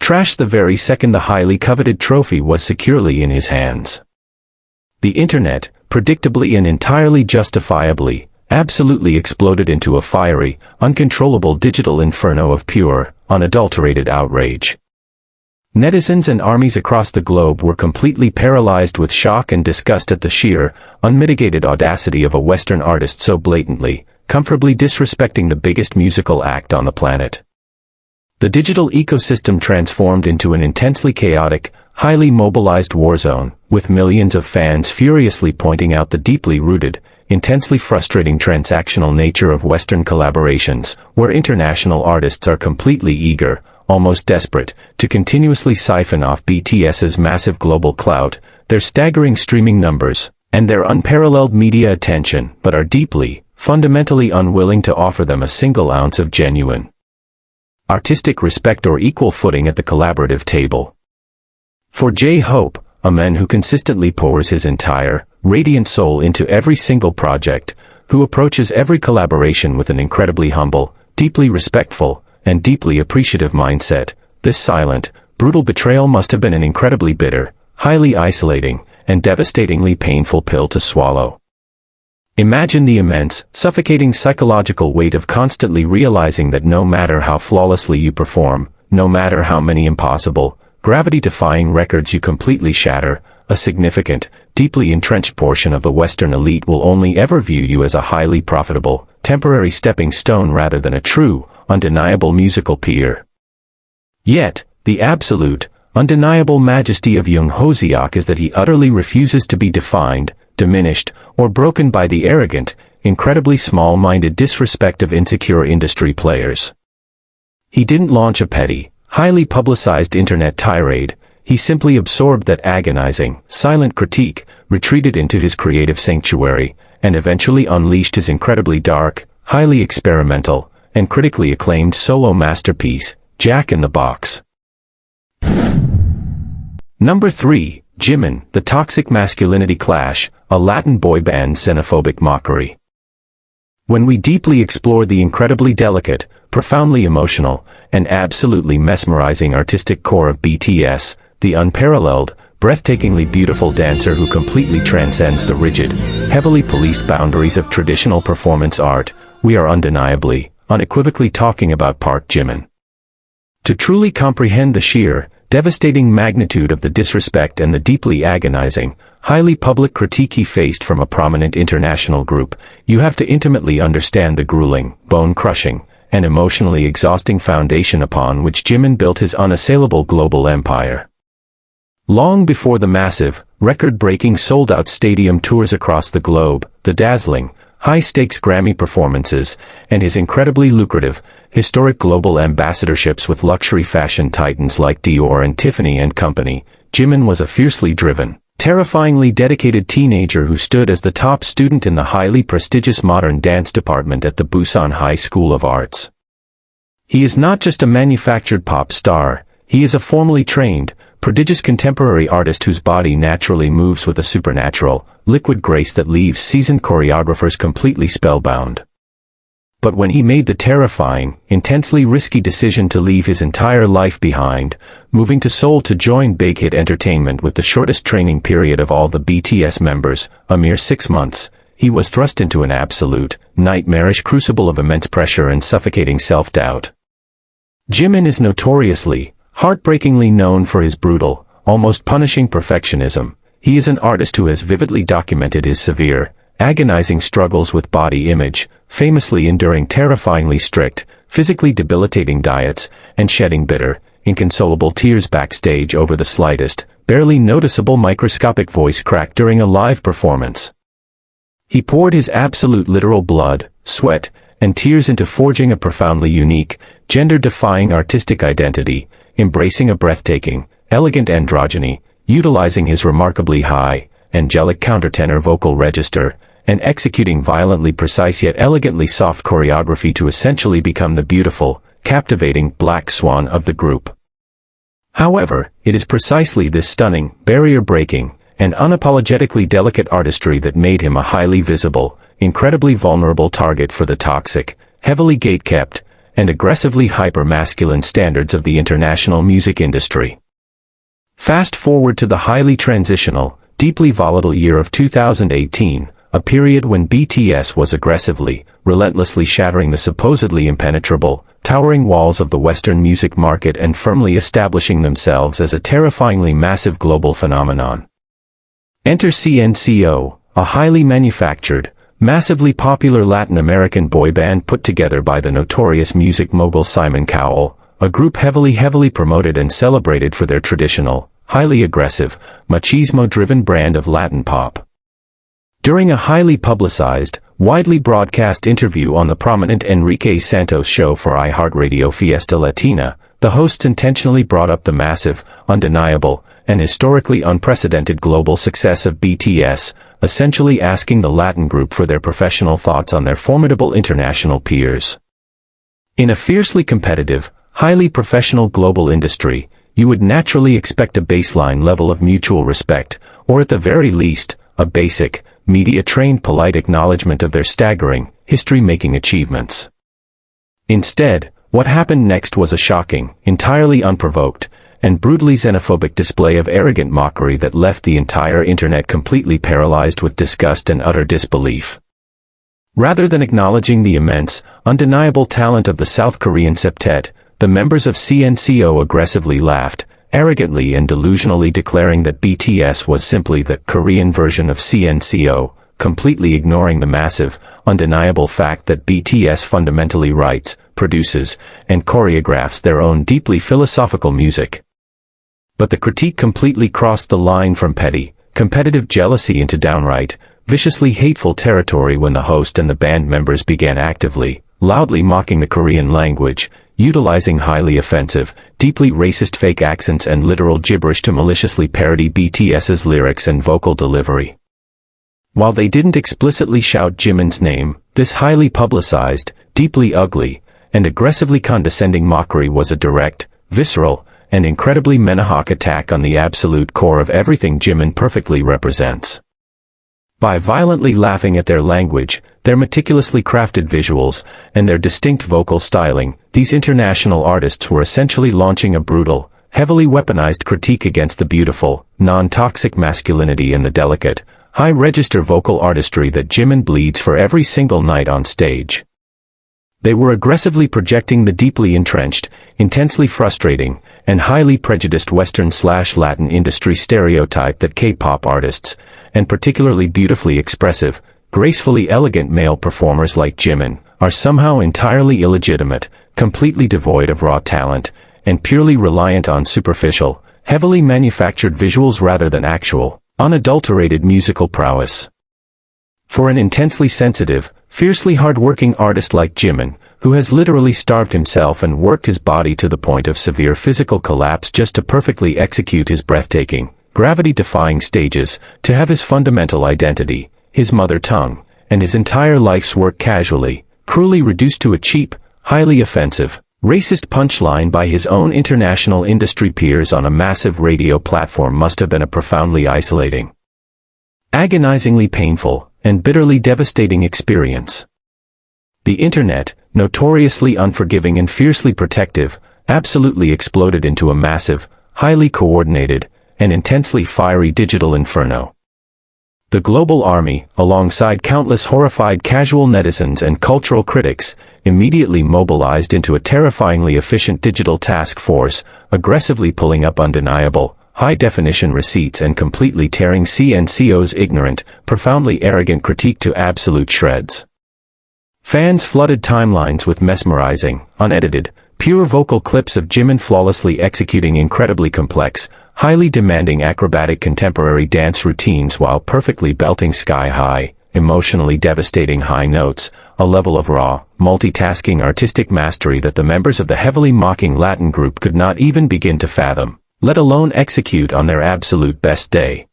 trash the very second the highly coveted trophy was securely in his hands. The internet, predictably and entirely justifiably, absolutely exploded into a fiery, uncontrollable digital inferno of pure, unadulterated outrage. Netizens and armies across the globe were completely paralyzed with shock and disgust at the sheer, unmitigated audacity of a Western artist so blatantly, comfortably disrespecting the biggest musical act on the planet. The digital ecosystem transformed into an intensely chaotic, highly mobilized war zone, with millions of fans furiously pointing out the deeply rooted, intensely frustrating transactional nature of Western collaborations, where international artists are completely eager, almost desperate, to continuously siphon off BTS's massive global clout, their staggering streaming numbers, and their unparalleled media attention, but are deeply, fundamentally unwilling to offer them a single ounce of genuine artistic respect or equal footing at the collaborative table. For J-Hope, a man who consistently pours his entire, radiant soul into every single project, who approaches every collaboration with an incredibly humble, deeply respectful, and deeply appreciative mindset, this silent, brutal betrayal must have been an incredibly bitter, highly isolating, and devastatingly painful pill to swallow. Imagine the immense, suffocating psychological weight of constantly realizing that no matter how flawlessly you perform, no matter how many impossible, gravity-defying records you completely shatter, a significant, deeply entrenched portion of the Western elite will only ever view you as a highly profitable, temporary stepping stone rather than a true, undeniable musical peer. Yet, the absolute, undeniable majesty of Jung Hoseok is that he utterly refuses to be defined, diminished, or broken by the arrogant, incredibly small-minded disrespect of insecure industry players. He didn't launch a petty, highly publicized internet tirade, he simply absorbed that agonizing, silent critique, retreated into his creative sanctuary, and eventually unleashed his incredibly dark, highly experimental, and critically acclaimed solo masterpiece, Jack in the Box. Number 3. Jimin, the Toxic Masculinity Clash, a Latin boy band's xenophobic mockery. When we deeply explore the incredibly delicate, profoundly emotional, and absolutely mesmerizing artistic core of BTS, the unparalleled, breathtakingly beautiful dancer who completely transcends the rigid, heavily policed boundaries of traditional performance art, we are undeniably, unequivocally talking about Park Jimin. To truly comprehend the sheer, devastating magnitude of the disrespect and the deeply agonizing, highly public critique he faced from a prominent international group, you have to intimately understand the grueling, bone-crushing, and emotionally exhausting foundation upon which Jimin built his unassailable global empire. Long before the massive, record-breaking sold-out stadium tours across the globe, the dazzling, high-stakes Grammy performances, and his incredibly lucrative, historic global ambassadorships with luxury fashion titans like Dior and Tiffany & Company, Jimin was a fiercely driven, terrifyingly dedicated teenager who stood as the top student in the highly prestigious modern dance department at the Busan High School of Arts. He is not just a manufactured pop star, he is a formally trained, prodigious contemporary artist whose body naturally moves with a supernatural, liquid grace that leaves seasoned choreographers completely spellbound. But when he made the terrifying, intensely risky decision to leave his entire life behind, moving to Seoul to join Big Hit Entertainment with the shortest training period of all the BTS members, a mere 6 months, he was thrust into an absolute, nightmarish crucible of immense pressure and suffocating self-doubt. Jimin is notoriously, heartbreakingly known for his brutal, almost punishing perfectionism. He is an artist who has vividly documented his severe, agonizing struggles with body image, famously enduring terrifyingly strict, physically debilitating diets, and shedding bitter, inconsolable tears backstage over the slightest, barely noticeable microscopic voice crack during a live performance. He poured his absolute literal blood, sweat, and tears into forging a profoundly unique, gender-defying artistic identity, embracing a breathtaking, elegant androgyny, utilizing his remarkably high, angelic countertenor vocal register, and executing violently precise yet elegantly soft choreography to essentially become the beautiful, captivating black swan of the group. However, it is precisely this stunning, barrier-breaking, and unapologetically delicate artistry that made him a highly visible, incredibly vulnerable target for the toxic, heavily gate-kept, and aggressively hyper-masculine standards of the international music industry. Fast forward to the highly transitional, deeply volatile year of 2018, a period when BTS was aggressively, relentlessly shattering the supposedly impenetrable, towering walls of the Western music market and firmly establishing themselves as a terrifyingly massive global phenomenon. Enter CNCO, a highly manufactured, massively popular Latin American boy band put together by the notorious music mogul Simon Cowell, a group heavily promoted and celebrated for their traditional, highly aggressive, machismo-driven brand of Latin pop. During a highly publicized, widely broadcast interview on the prominent Enrique Santos show for iHeartRadio Fiesta Latina, the hosts intentionally brought up the massive, undeniable, and historically unprecedented global success of BTS, essentially asking the Latin group for their professional thoughts on their formidable international peers. In a fiercely competitive, highly professional global industry, you would naturally expect a baseline level of mutual respect, or at the very least, a basic, media-trained polite acknowledgement of their staggering, history-making achievements. Instead, what happened next was a shocking, entirely unprovoked, and brutally xenophobic display of arrogant mockery that left the entire internet completely paralyzed with disgust and utter disbelief. Rather than acknowledging the immense, undeniable talent of the South Korean septet, the members of CNCO aggressively laughed, arrogantly and delusionally declaring that BTS was simply the Korean version of CNCO, completely ignoring the massive, undeniable fact that BTS fundamentally writes, produces, and choreographs their own deeply philosophical music. But the critique completely crossed the line from petty, competitive jealousy into downright, viciously hateful territory when the host and the band members began actively, loudly mocking the Korean language, utilizing highly offensive, deeply racist fake accents and literal gibberish to maliciously parody BTS's lyrics and vocal delivery. While they didn't explicitly shout Jimin's name, this highly publicized, deeply ugly, and aggressively condescending mockery was a direct, visceral, and incredibly menohawk attack on the absolute core of everything Jimin perfectly represents. By violently laughing at their language, their meticulously crafted visuals, and their distinct vocal styling, these international artists were essentially launching a brutal, heavily weaponized critique against the beautiful, non-toxic masculinity and the delicate, high-register vocal artistry that Jimin bleeds for every single night on stage. They were aggressively projecting the deeply entrenched, intensely frustrating, and highly prejudiced Western/Latin industry stereotype that K-pop artists, and particularly beautifully expressive, gracefully elegant male performers like Jimin, are somehow entirely illegitimate, completely devoid of raw talent, and purely reliant on superficial, heavily manufactured visuals rather than actual, unadulterated musical prowess. For an intensely sensitive, fiercely hard-working artist like Jimin, who has literally starved himself and worked his body to the point of severe physical collapse just to perfectly execute his breathtaking, gravity-defying stages, to have his fundamental identity, his mother tongue, and his entire life's work casually, cruelly reduced to a cheap, highly offensive, racist punchline by his own international industry peers on a massive radio platform must have been a profoundly isolating, agonizingly painful, and bitterly devastating experience. The internet, notoriously unforgiving and fiercely protective, absolutely exploded into a massive, highly coordinated, and intensely fiery digital inferno. The global army, alongside countless horrified casual netizens and cultural critics, immediately mobilized into a terrifyingly efficient digital task force, aggressively pulling up undeniable, high-definition receipts and completely tearing CNCO's ignorant, profoundly arrogant critique to absolute shreds. Fans flooded timelines with mesmerizing, unedited, pure vocal clips of Jimin flawlessly executing incredibly complex, highly demanding acrobatic contemporary dance routines while perfectly belting sky-high, emotionally devastating high notes, a level of raw, multitasking artistic mastery that the members of the heavily mocking Latin group could not even begin to fathom, let alone execute on their absolute best day.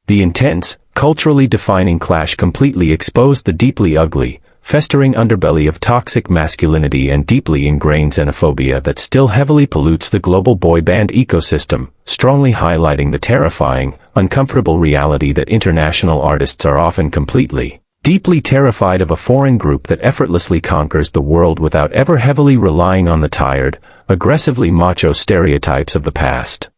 The intense, culturally defining clash completely exposed the deeply ugly, festering underbelly of toxic masculinity and deeply ingrained xenophobia that still heavily pollutes the global boy band ecosystem, strongly highlighting the terrifying, uncomfortable reality that international artists are often completely, deeply terrified of a foreign group that effortlessly conquers the world without ever heavily relying on the tired, aggressively macho stereotypes of the past.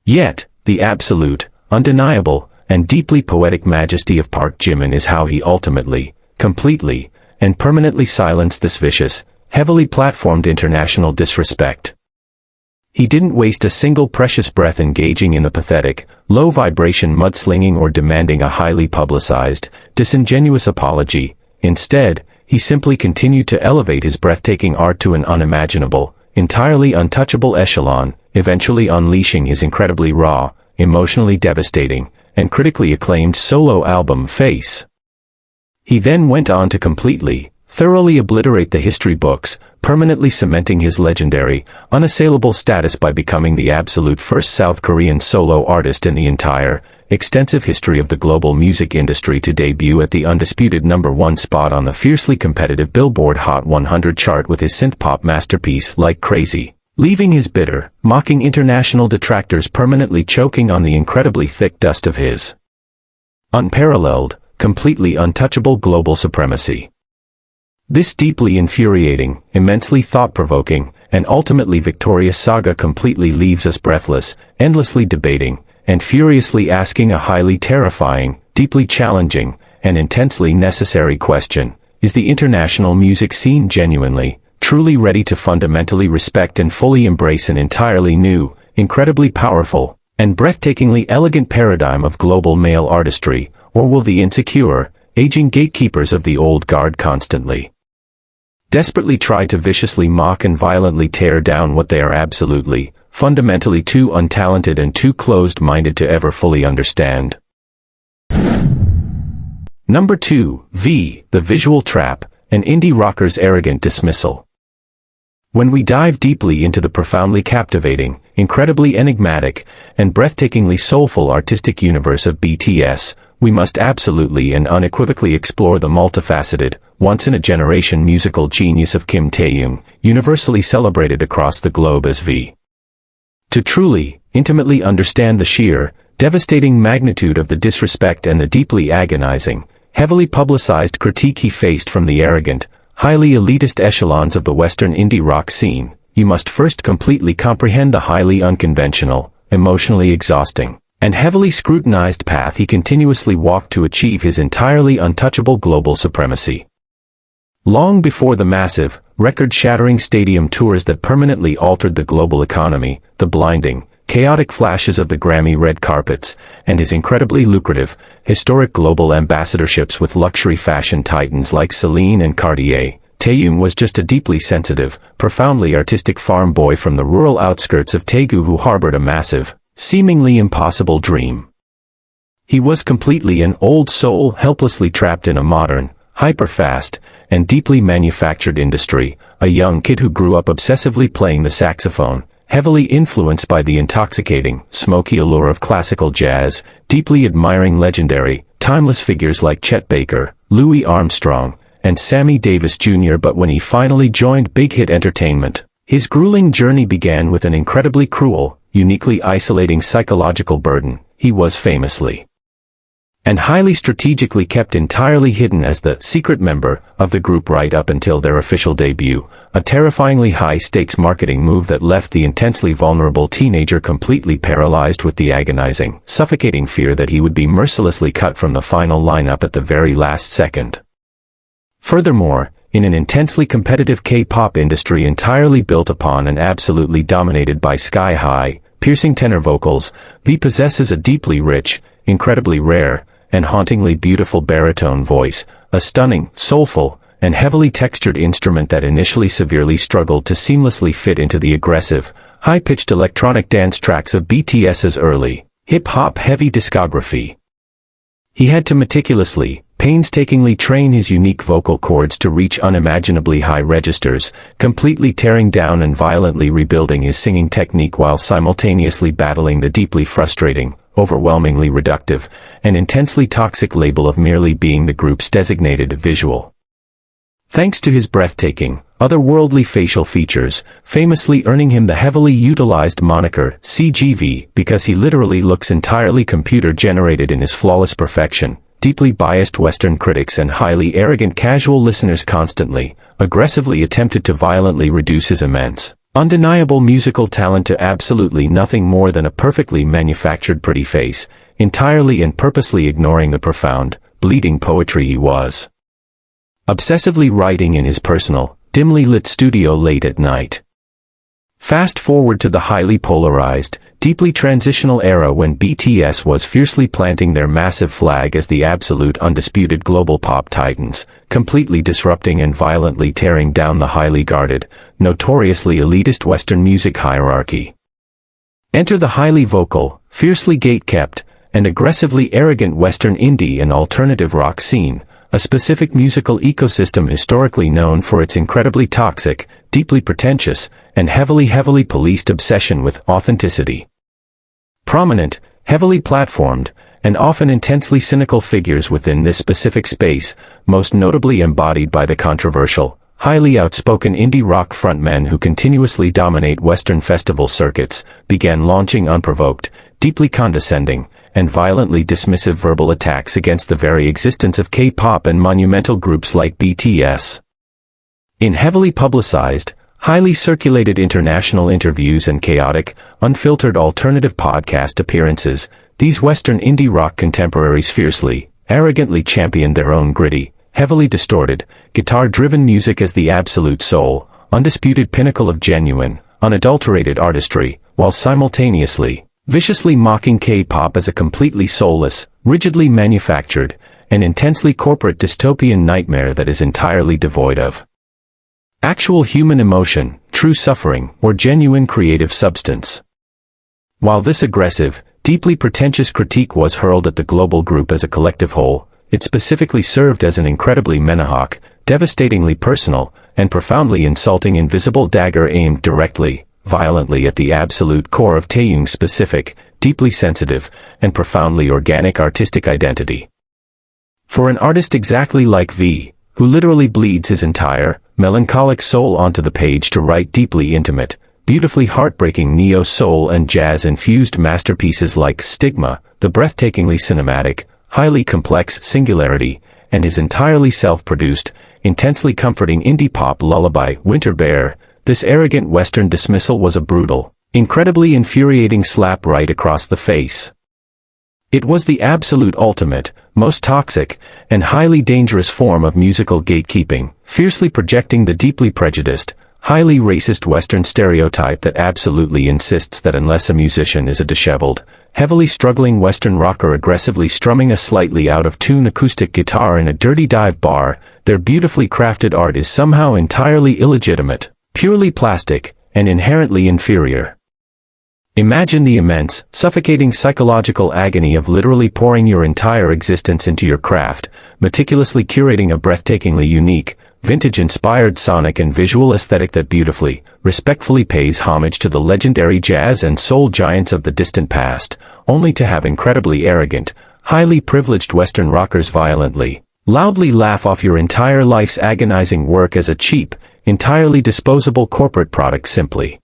Yet, the absolute, undeniable, and deeply poetic majesty of Park Jimin is how he ultimately, completely, and permanently silenced this vicious, heavily platformed international disrespect. He didn't waste a single precious breath engaging in the pathetic, low-vibration mudslinging or demanding a highly publicized, disingenuous apology. Instead, he simply continued to elevate his breathtaking art to an unimaginable, entirely untouchable echelon, eventually unleashing his incredibly raw, emotionally devastating, and critically acclaimed solo album Face. He then went on to completely, thoroughly obliterate the history books, permanently cementing his legendary, unassailable status by becoming the absolute first South Korean solo artist in the entire, extensive history of the global music industry to debut at the undisputed #1 spot on the fiercely competitive Billboard Hot 100 chart with his synth-pop masterpiece Like Crazy, leaving his bitter, mocking international detractors permanently choking on the incredibly thick dust of his unparalleled, completely untouchable global supremacy. This deeply infuriating, immensely thought-provoking, and ultimately victorious saga completely leaves us breathless, endlessly debating, and furiously asking a highly terrifying, deeply challenging, and intensely necessary question: is the international music scene genuinely, truly ready to fundamentally respect and fully embrace an entirely new, incredibly powerful, and breathtakingly elegant paradigm of global male artistry, or will the insecure, aging gatekeepers of the old guard constantly, desperately try to viciously mock and violently tear down what they are absolutely, fundamentally too untalented and too closed-minded to ever fully understand? Number 2, The Visual Trap, an indie rocker's arrogant dismissal. When we dive deeply into the profoundly captivating, incredibly enigmatic, and breathtakingly soulful artistic universe of BTS, we must absolutely and unequivocally explore the multifaceted, once-in-a-generation musical genius of Kim Taehyung, universally celebrated across the globe as V. To truly, intimately understand the sheer, devastating magnitude of the disrespect and the deeply agonizing, heavily publicized critique he faced from the arrogant, highly elitist echelons of the Western indie rock scene, you must first completely comprehend the highly unconventional, emotionally exhausting, and heavily scrutinized path he continuously walked to achieve his entirely untouchable global supremacy. Long before the massive, record-shattering stadium tours that permanently altered the global economy, the blinding, chaotic flashes of the Grammy red carpets, and his incredibly lucrative, historic global ambassadorships with luxury fashion titans like Celine and Cartier, Taehyung was just a deeply sensitive, profoundly artistic farm boy from the rural outskirts of Daegu who harbored a massive, seemingly impossible dream. He was completely an old soul helplessly trapped in a modern, hyper-fast, and deeply manufactured industry, a young kid who grew up obsessively playing the saxophone, heavily influenced by the intoxicating, smoky allure of classical jazz, deeply admiring legendary, timeless figures like Chet Baker, Louis Armstrong, and Sammy Davis Jr. But when he finally joined Big Hit Entertainment, his grueling journey began with an incredibly cruel, uniquely isolating psychological burden. He was famously and highly strategically kept entirely hidden as the secret member of the group right up until their official debut, a terrifyingly high-stakes marketing move that left the intensely vulnerable teenager completely paralyzed with the agonizing, suffocating fear that he would be mercilessly cut from the final lineup at the very last second. Furthermore, in an intensely competitive K-pop industry entirely built upon and absolutely dominated by sky-high, piercing tenor vocals, V possesses a deeply rich, incredibly rare, and hauntingly beautiful baritone voice, a stunning, soulful, and heavily textured instrument that initially severely struggled to seamlessly fit into the aggressive, high-pitched electronic dance tracks of BTS's early, hip-hop heavy discography. He had to meticulously, painstakingly train his unique vocal cords to reach unimaginably high registers, completely tearing down and violently rebuilding his singing technique while simultaneously battling the deeply frustrating, overwhelmingly reductive, and intensely toxic label of merely being the group's designated visual. Thanks to his breathtaking, otherworldly facial features, famously earning him the heavily utilized moniker CGV because he literally looks entirely computer-generated in his flawless perfection, deeply biased Western critics and highly arrogant casual listeners constantly, aggressively attempted to violently reduce his immense, undeniable musical talent to absolutely nothing more than a perfectly manufactured pretty face, entirely and purposely ignoring the profound, bleeding poetry he was obsessively writing in his personal, dimly lit studio late at night. Fast forward to the highly polarized, deeply transitional era when BTS was fiercely planting their massive flag as the absolute undisputed global pop titans, completely disrupting and violently tearing down the highly guarded, notoriously elitist Western music hierarchy. Enter the highly vocal, fiercely gate-kept, and aggressively arrogant Western indie and alternative rock scene, a specific musical ecosystem historically known for its incredibly toxic, deeply pretentious, and heavily policed obsession with authenticity. Prominent, heavily platformed, and often intensely cynical figures within this specific space, most notably embodied by the controversial, highly outspoken indie rock frontmen who continuously dominate Western festival circuits, began launching unprovoked, deeply condescending, and violently dismissive verbal attacks against the very existence of K-pop and monumental groups like BTS. In heavily publicized, highly circulated international interviews and chaotic, unfiltered alternative podcast appearances, these Western indie rock contemporaries fiercely, arrogantly championed their own gritty, heavily distorted, guitar-driven music as the absolute soul, undisputed pinnacle of genuine, unadulterated artistry, while simultaneously, viciously mocking K-pop as a completely soulless, rigidly manufactured, and intensely corporate dystopian nightmare that is entirely devoid of actual human emotion, true suffering, or genuine creative substance. While this aggressive, deeply pretentious critique was hurled at the global group as a collective whole, it specifically served as an incredibly Menahawk, devastatingly personal, and profoundly insulting invisible dagger aimed directly, violently at the absolute core of Taeyong's specific, deeply sensitive, and profoundly organic artistic identity. For an artist exactly like V, who literally bleeds his entire, melancholic soul onto the page to write deeply intimate, beautifully heartbreaking neo-soul and jazz-infused masterpieces like Stigma, the breathtakingly cinematic, highly complex Singularity, and his entirely self-produced, intensely comforting indie pop lullaby Winter Bear, this arrogant Western dismissal was a brutal, incredibly infuriating slap right across the face. It was the absolute ultimate, most toxic, and highly dangerous form of musical gatekeeping, fiercely projecting the deeply prejudiced, highly racist Western stereotype that absolutely insists that unless a musician is a disheveled, heavily struggling Western rocker aggressively strumming a slightly out-of-tune acoustic guitar in a dirty dive bar, their beautifully crafted art is somehow entirely illegitimate, purely plastic, and inherently inferior. Imagine the immense, suffocating psychological agony of literally pouring your entire existence into your craft, meticulously curating a breathtakingly unique, vintage-inspired sonic and visual aesthetic that beautifully, respectfully pays homage to the legendary jazz and soul giants of the distant past, only to have incredibly arrogant, highly privileged Western rockers violently, loudly laugh off your entire life's agonizing work as a cheap, entirely disposable corporate product simply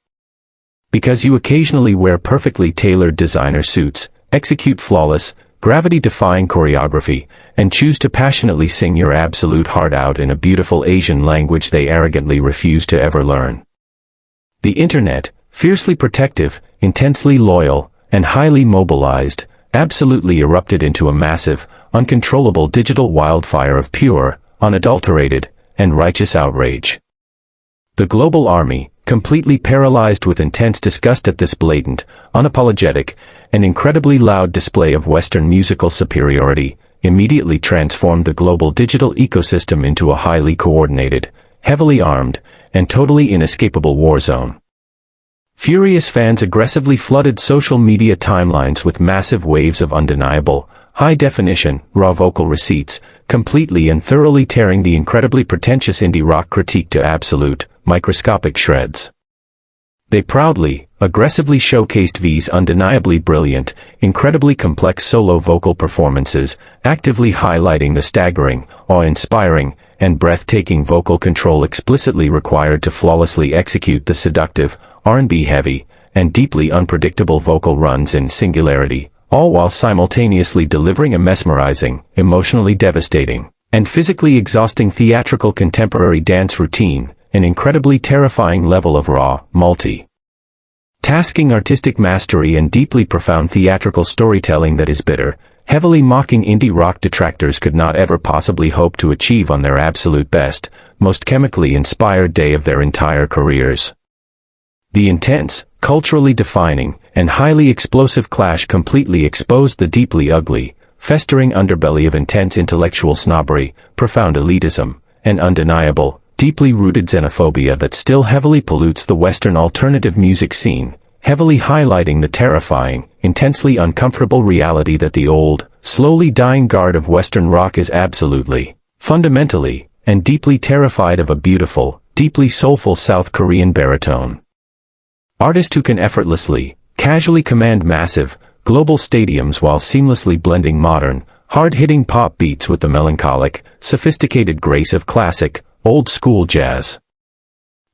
because you occasionally wear perfectly tailored designer suits, execute flawless, gravity-defying choreography, and choose to passionately sing your absolute heart out in a beautiful Asian language they arrogantly refuse to ever learn. The internet, fiercely protective, intensely loyal, and highly mobilized, absolutely erupted into a massive, uncontrollable digital wildfire of pure, unadulterated, and righteous outrage. The global army, completely paralyzed with intense disgust at this blatant, unapologetic, and incredibly loud display of Western musical superiority, immediately transformed the global digital ecosystem into a highly coordinated, heavily armed, and totally inescapable war zone. Furious fans aggressively flooded social media timelines with massive waves of undeniable, high-definition, raw vocal receipts, completely and thoroughly tearing the incredibly pretentious indie rock critique to absolute, microscopic shreds. They proudly, aggressively showcased V's undeniably brilliant, incredibly complex solo vocal performances, actively highlighting the staggering, awe-inspiring, and breathtaking vocal control explicitly required to flawlessly execute the seductive, R&B-heavy, and deeply unpredictable vocal runs in singularity, all while simultaneously delivering a mesmerizing, emotionally devastating, and physically exhausting theatrical contemporary dance routine, an incredibly terrifying level of raw, multi-tasking artistic mastery and deeply profound theatrical storytelling that is bitter, heavily mocking indie rock detractors could not ever possibly hope to achieve on their absolute best, most chemically inspired day of their entire careers. The intense, culturally defining, and highly explosive clash completely exposed the deeply ugly, festering underbelly of intense intellectual snobbery, profound elitism, and undeniable, deeply rooted xenophobia that still heavily pollutes the Western alternative music scene, heavily highlighting the terrifying, intensely uncomfortable reality that the old, slowly dying guard of Western rock is absolutely, fundamentally, and deeply terrified of a beautiful, deeply soulful South Korean baritone artist who can effortlessly, casually command massive, global stadiums while seamlessly blending modern, hard-hitting pop beats with the melancholic, sophisticated grace of classic, old-school jazz.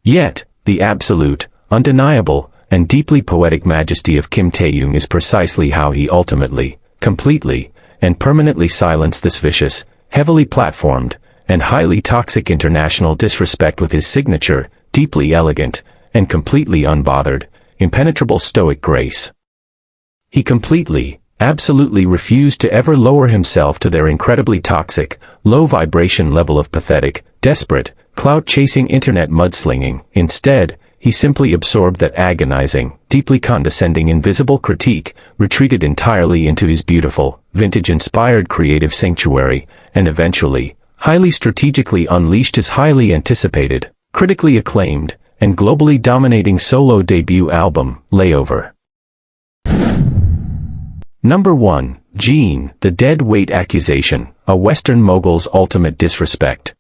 Yet, the absolute, undeniable, and deeply poetic majesty of Kim Taehyung is precisely how he ultimately, completely, and permanently silenced this vicious, heavily platformed, and highly toxic international disrespect with his signature, deeply elegant, and completely unbothered, impenetrable stoic grace. He completely, absolutely refused to ever lower himself to their incredibly toxic, low-vibration level of pathetic, desperate, clout-chasing internet mudslinging. Instead, he simply absorbed that agonizing, deeply condescending invisible critique, retreated entirely into his beautiful, vintage-inspired creative sanctuary, and eventually, highly strategically unleashed his highly anticipated, critically acclaimed, and globally dominating solo debut album, Layover. Number 1. Jeon, The Dead Weight Accusation, a Western mogul's ultimate disrespect.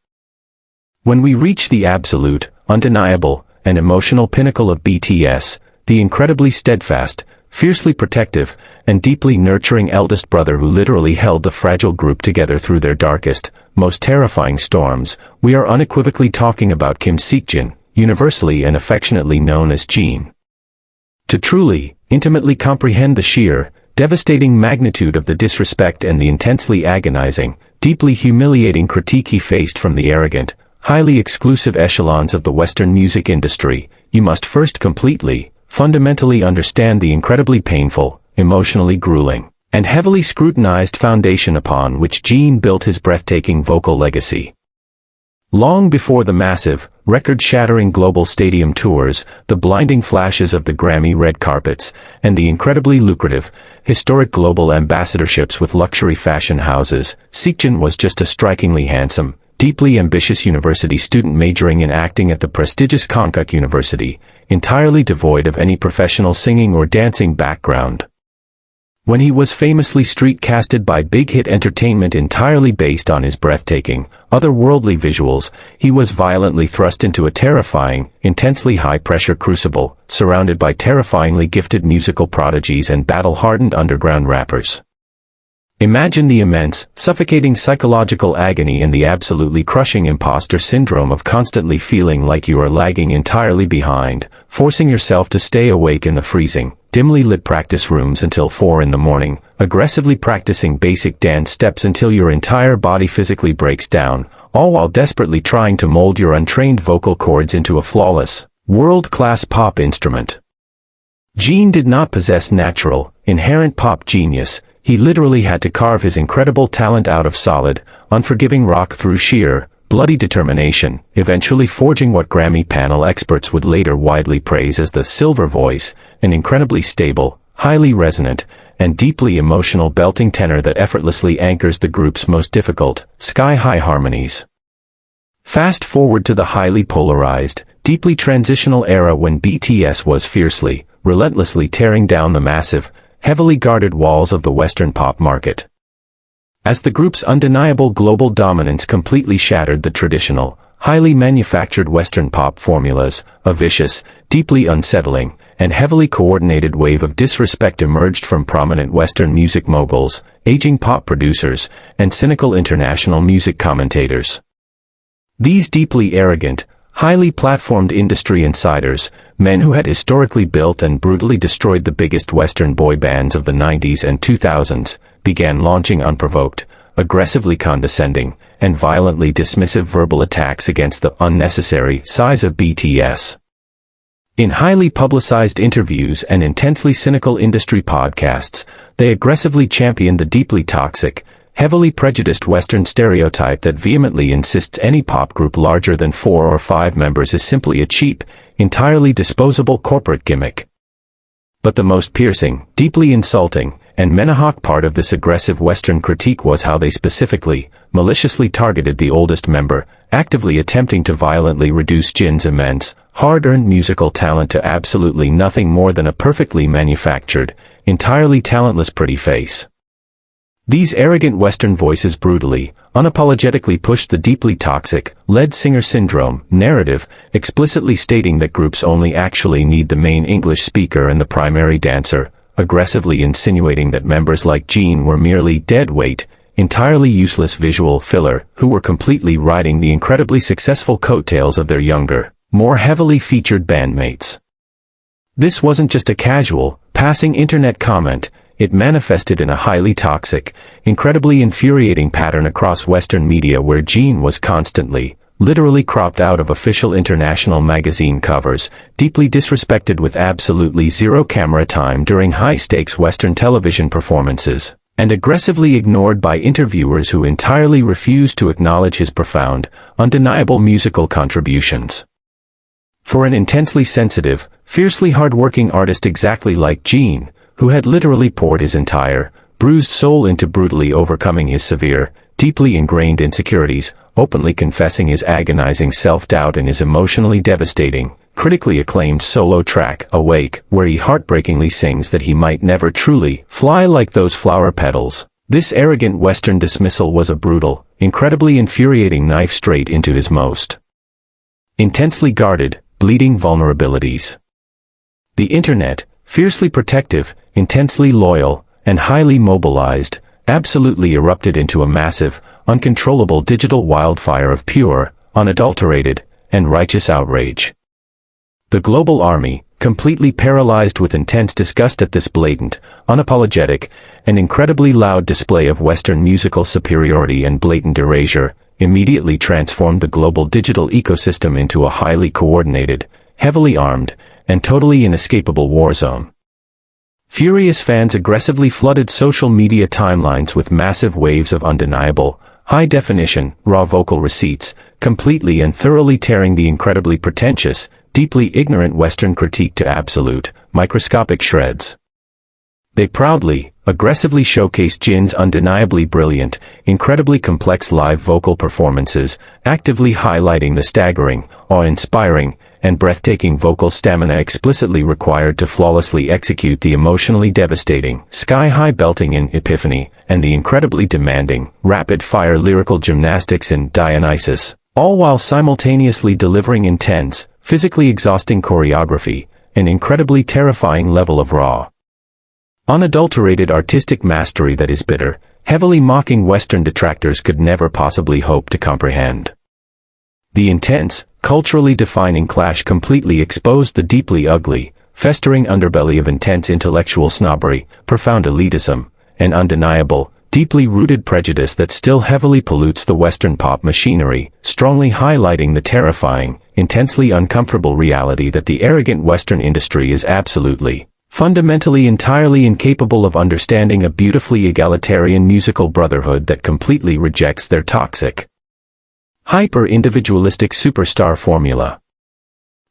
When we reach the absolute, undeniable, and emotional pinnacle of BTS, the incredibly steadfast, fiercely protective, and deeply nurturing eldest brother who literally held the fragile group together through their darkest, most terrifying storms, we are unequivocally talking about Kim Seokjin, universally and affectionately known as Jeon. To truly, intimately comprehend the sheer, devastating magnitude of the disrespect and the intensely agonizing, deeply humiliating critique he faced from the arrogant, highly exclusive echelons of the Western music industry, you must first completely, fundamentally understand the incredibly painful, emotionally grueling, and heavily scrutinized foundation upon which Jeon built his breathtaking vocal legacy. Long before the massive, record-shattering global stadium tours, the blinding flashes of the Grammy red carpets, and the incredibly lucrative, historic global ambassadorships with luxury fashion houses, Seokjin was just a strikingly handsome, deeply ambitious university student majoring in acting at the prestigious Konkuk University, entirely devoid of any professional singing or dancing background. When he was famously street-casted by Big Hit Entertainment entirely based on his breathtaking, otherworldly visuals, he was violently thrust into a terrifying, intensely high-pressure crucible, surrounded by terrifyingly gifted musical prodigies and battle-hardened underground rappers. Imagine the immense, suffocating psychological agony and the absolutely crushing imposter syndrome of constantly feeling like you are lagging entirely behind, forcing yourself to stay awake in the freezing, dimly lit practice rooms until 4 in the morning, aggressively practicing basic dance steps until your entire body physically breaks down, all while desperately trying to mold your untrained vocal cords into a flawless, world-class pop instrument. Jeon did not possess natural, inherent pop genius. He literally had to carve his incredible talent out of solid, unforgiving rock through sheer, bloody determination, eventually forging what Grammy panel experts would later widely praise as the silver voice, an incredibly stable, highly resonant, and deeply emotional belting tenor that effortlessly anchors the group's most difficult, sky-high harmonies. Fast forward to the highly polarized, deeply transitional era when BTS was fiercely, relentlessly tearing down the massive, heavily guarded walls of the Western pop market. As the group's undeniable global dominance completely shattered the traditional, highly manufactured Western pop formulas, a vicious, deeply unsettling, and heavily coordinated wave of disrespect emerged from prominent Western music moguls, aging pop producers, and cynical international music commentators. These deeply arrogant, highly platformed industry insiders, men who had historically built and brutally destroyed the biggest Western boy bands of the 90s and 2000s, began launching unprovoked, aggressively condescending, and violently dismissive verbal attacks against the unnecessary size of BTS. In highly publicized interviews and intensely cynical industry podcasts, they aggressively championed the deeply toxic, heavily prejudiced Western stereotype that vehemently insists any pop group larger than 4 or 5 members is simply a cheap, entirely disposable corporate gimmick. But the most piercing, deeply insulting, and Menahawk part of this aggressive Western critique was how they specifically, maliciously targeted the oldest member, actively attempting to violently reduce Jin's immense, hard-earned musical talent to absolutely nothing more than a perfectly manufactured, entirely talentless pretty face. These arrogant Western voices brutally, unapologetically pushed the deeply toxic, lead singer syndrome narrative, explicitly stating that groups only actually need the main English speaker and the primary dancer, aggressively insinuating that members like Jeon were merely dead weight, entirely useless visual filler, who were completely riding the incredibly successful coattails of their younger, more heavily featured bandmates. This wasn't just a casual, passing internet comment. It manifested in a highly toxic, incredibly infuriating pattern across Western media where Jeon was constantly, literally cropped out of official international magazine covers, deeply disrespected with absolutely zero camera time during high-stakes Western television performances, and aggressively ignored by interviewers who entirely refused to acknowledge his profound, undeniable musical contributions. For an intensely sensitive, fiercely hard-working artist exactly like Jeon, who had literally poured his entire, bruised soul into brutally overcoming his severe, deeply ingrained insecurities, openly confessing his agonizing self-doubt in his emotionally devastating, critically acclaimed solo track, Awake, where he heartbreakingly sings that he might never truly fly like those flower petals. This arrogant Western dismissal was a brutal, incredibly infuriating knife straight into his most intensely guarded, bleeding vulnerabilities. The internet, fiercely protective, intensely loyal, and highly mobilized, absolutely erupted into a massive, uncontrollable digital wildfire of pure, unadulterated, and righteous outrage. The global army, completely paralyzed with intense disgust at this blatant, unapologetic, and incredibly loud display of Western musical superiority and blatant erasure, immediately transformed the global digital ecosystem into a highly coordinated, heavily armed, and totally inescapable war zone. Furious fans aggressively flooded social media timelines with massive waves of undeniable, high-definition, raw vocal receipts, completely and thoroughly tearing the incredibly pretentious, deeply ignorant Western critique to absolute, microscopic shreds. They proudly, aggressively showcased Jin's undeniably brilliant, incredibly complex live vocal performances, actively highlighting the staggering, awe-inspiring, and breathtaking vocal stamina explicitly required to flawlessly execute the emotionally devastating, sky-high belting in Epiphany, and the incredibly demanding, rapid-fire lyrical gymnastics in Dionysus, all while simultaneously delivering intense, physically exhausting choreography, an incredibly terrifying level of raw, unadulterated artistic mastery that is bitter, heavily mocking Western detractors could never possibly hope to comprehend. The intense, culturally defining clash completely exposed the deeply ugly, festering underbelly of intense intellectual snobbery, profound elitism, and undeniable, deeply rooted prejudice that still heavily pollutes the Western pop machinery, strongly highlighting the terrifying, intensely uncomfortable reality that the arrogant Western industry is absolutely, fundamentally entirely incapable of understanding a beautifully egalitarian musical brotherhood that completely rejects their toxic, hyper-individualistic superstar formula.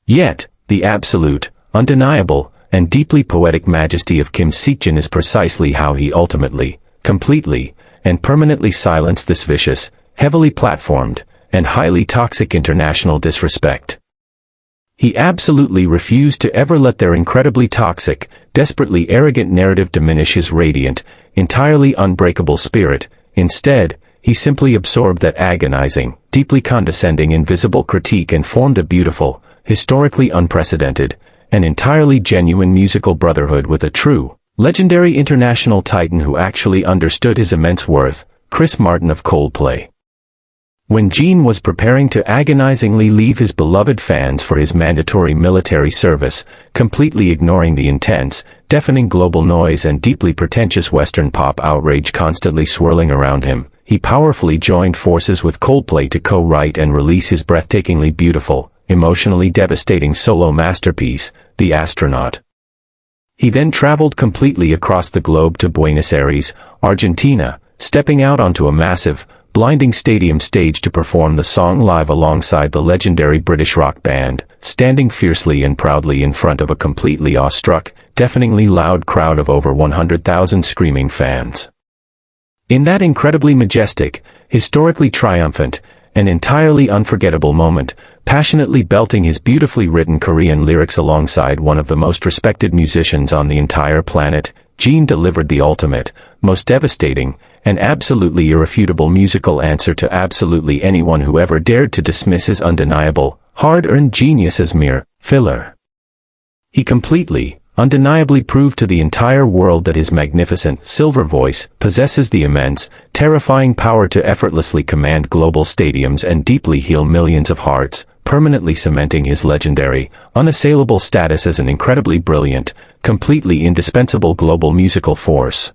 Yet, the absolute, undeniable, and deeply poetic majesty of Kim Seokjin is precisely how he ultimately, completely, and permanently silenced this vicious, heavily platformed, and highly toxic international disrespect. He absolutely refused to ever let their incredibly toxic, desperately arrogant narrative diminish his radiant, entirely unbreakable spirit. Instead, he simply absorbed that agonizing, deeply condescending invisible critique and formed a beautiful, historically unprecedented, and entirely genuine musical brotherhood with a true, legendary international titan who actually understood his immense worth, Chris Martin of Coldplay. When Jeon was preparing to agonizingly leave his beloved fans for his mandatory military service, completely ignoring the intense, deafening global noise and deeply pretentious Western pop outrage constantly swirling around him, he powerfully joined forces with Coldplay to co-write and release his breathtakingly beautiful, emotionally devastating solo masterpiece, The Astronaut. He then traveled completely across the globe to Buenos Aires, Argentina, stepping out onto a massive, blinding stadium stage to perform the song live alongside the legendary British rock band, standing fiercely and proudly in front of a completely awestruck, deafeningly loud crowd of over 100,000 screaming fans. In that incredibly majestic, historically triumphant, and entirely unforgettable moment, passionately belting his beautifully written Korean lyrics alongside one of the most respected musicians on the entire planet, Jeon delivered the ultimate, most devastating, and absolutely irrefutable musical answer to absolutely anyone who ever dared to dismiss his undeniable, hard-earned genius as mere filler. He completely, undeniably proved to the entire world that his magnificent silver voice possesses the immense, terrifying power to effortlessly command global stadiums and deeply heal millions of hearts, permanently cementing his legendary, unassailable status as an incredibly brilliant, completely indispensable global musical force.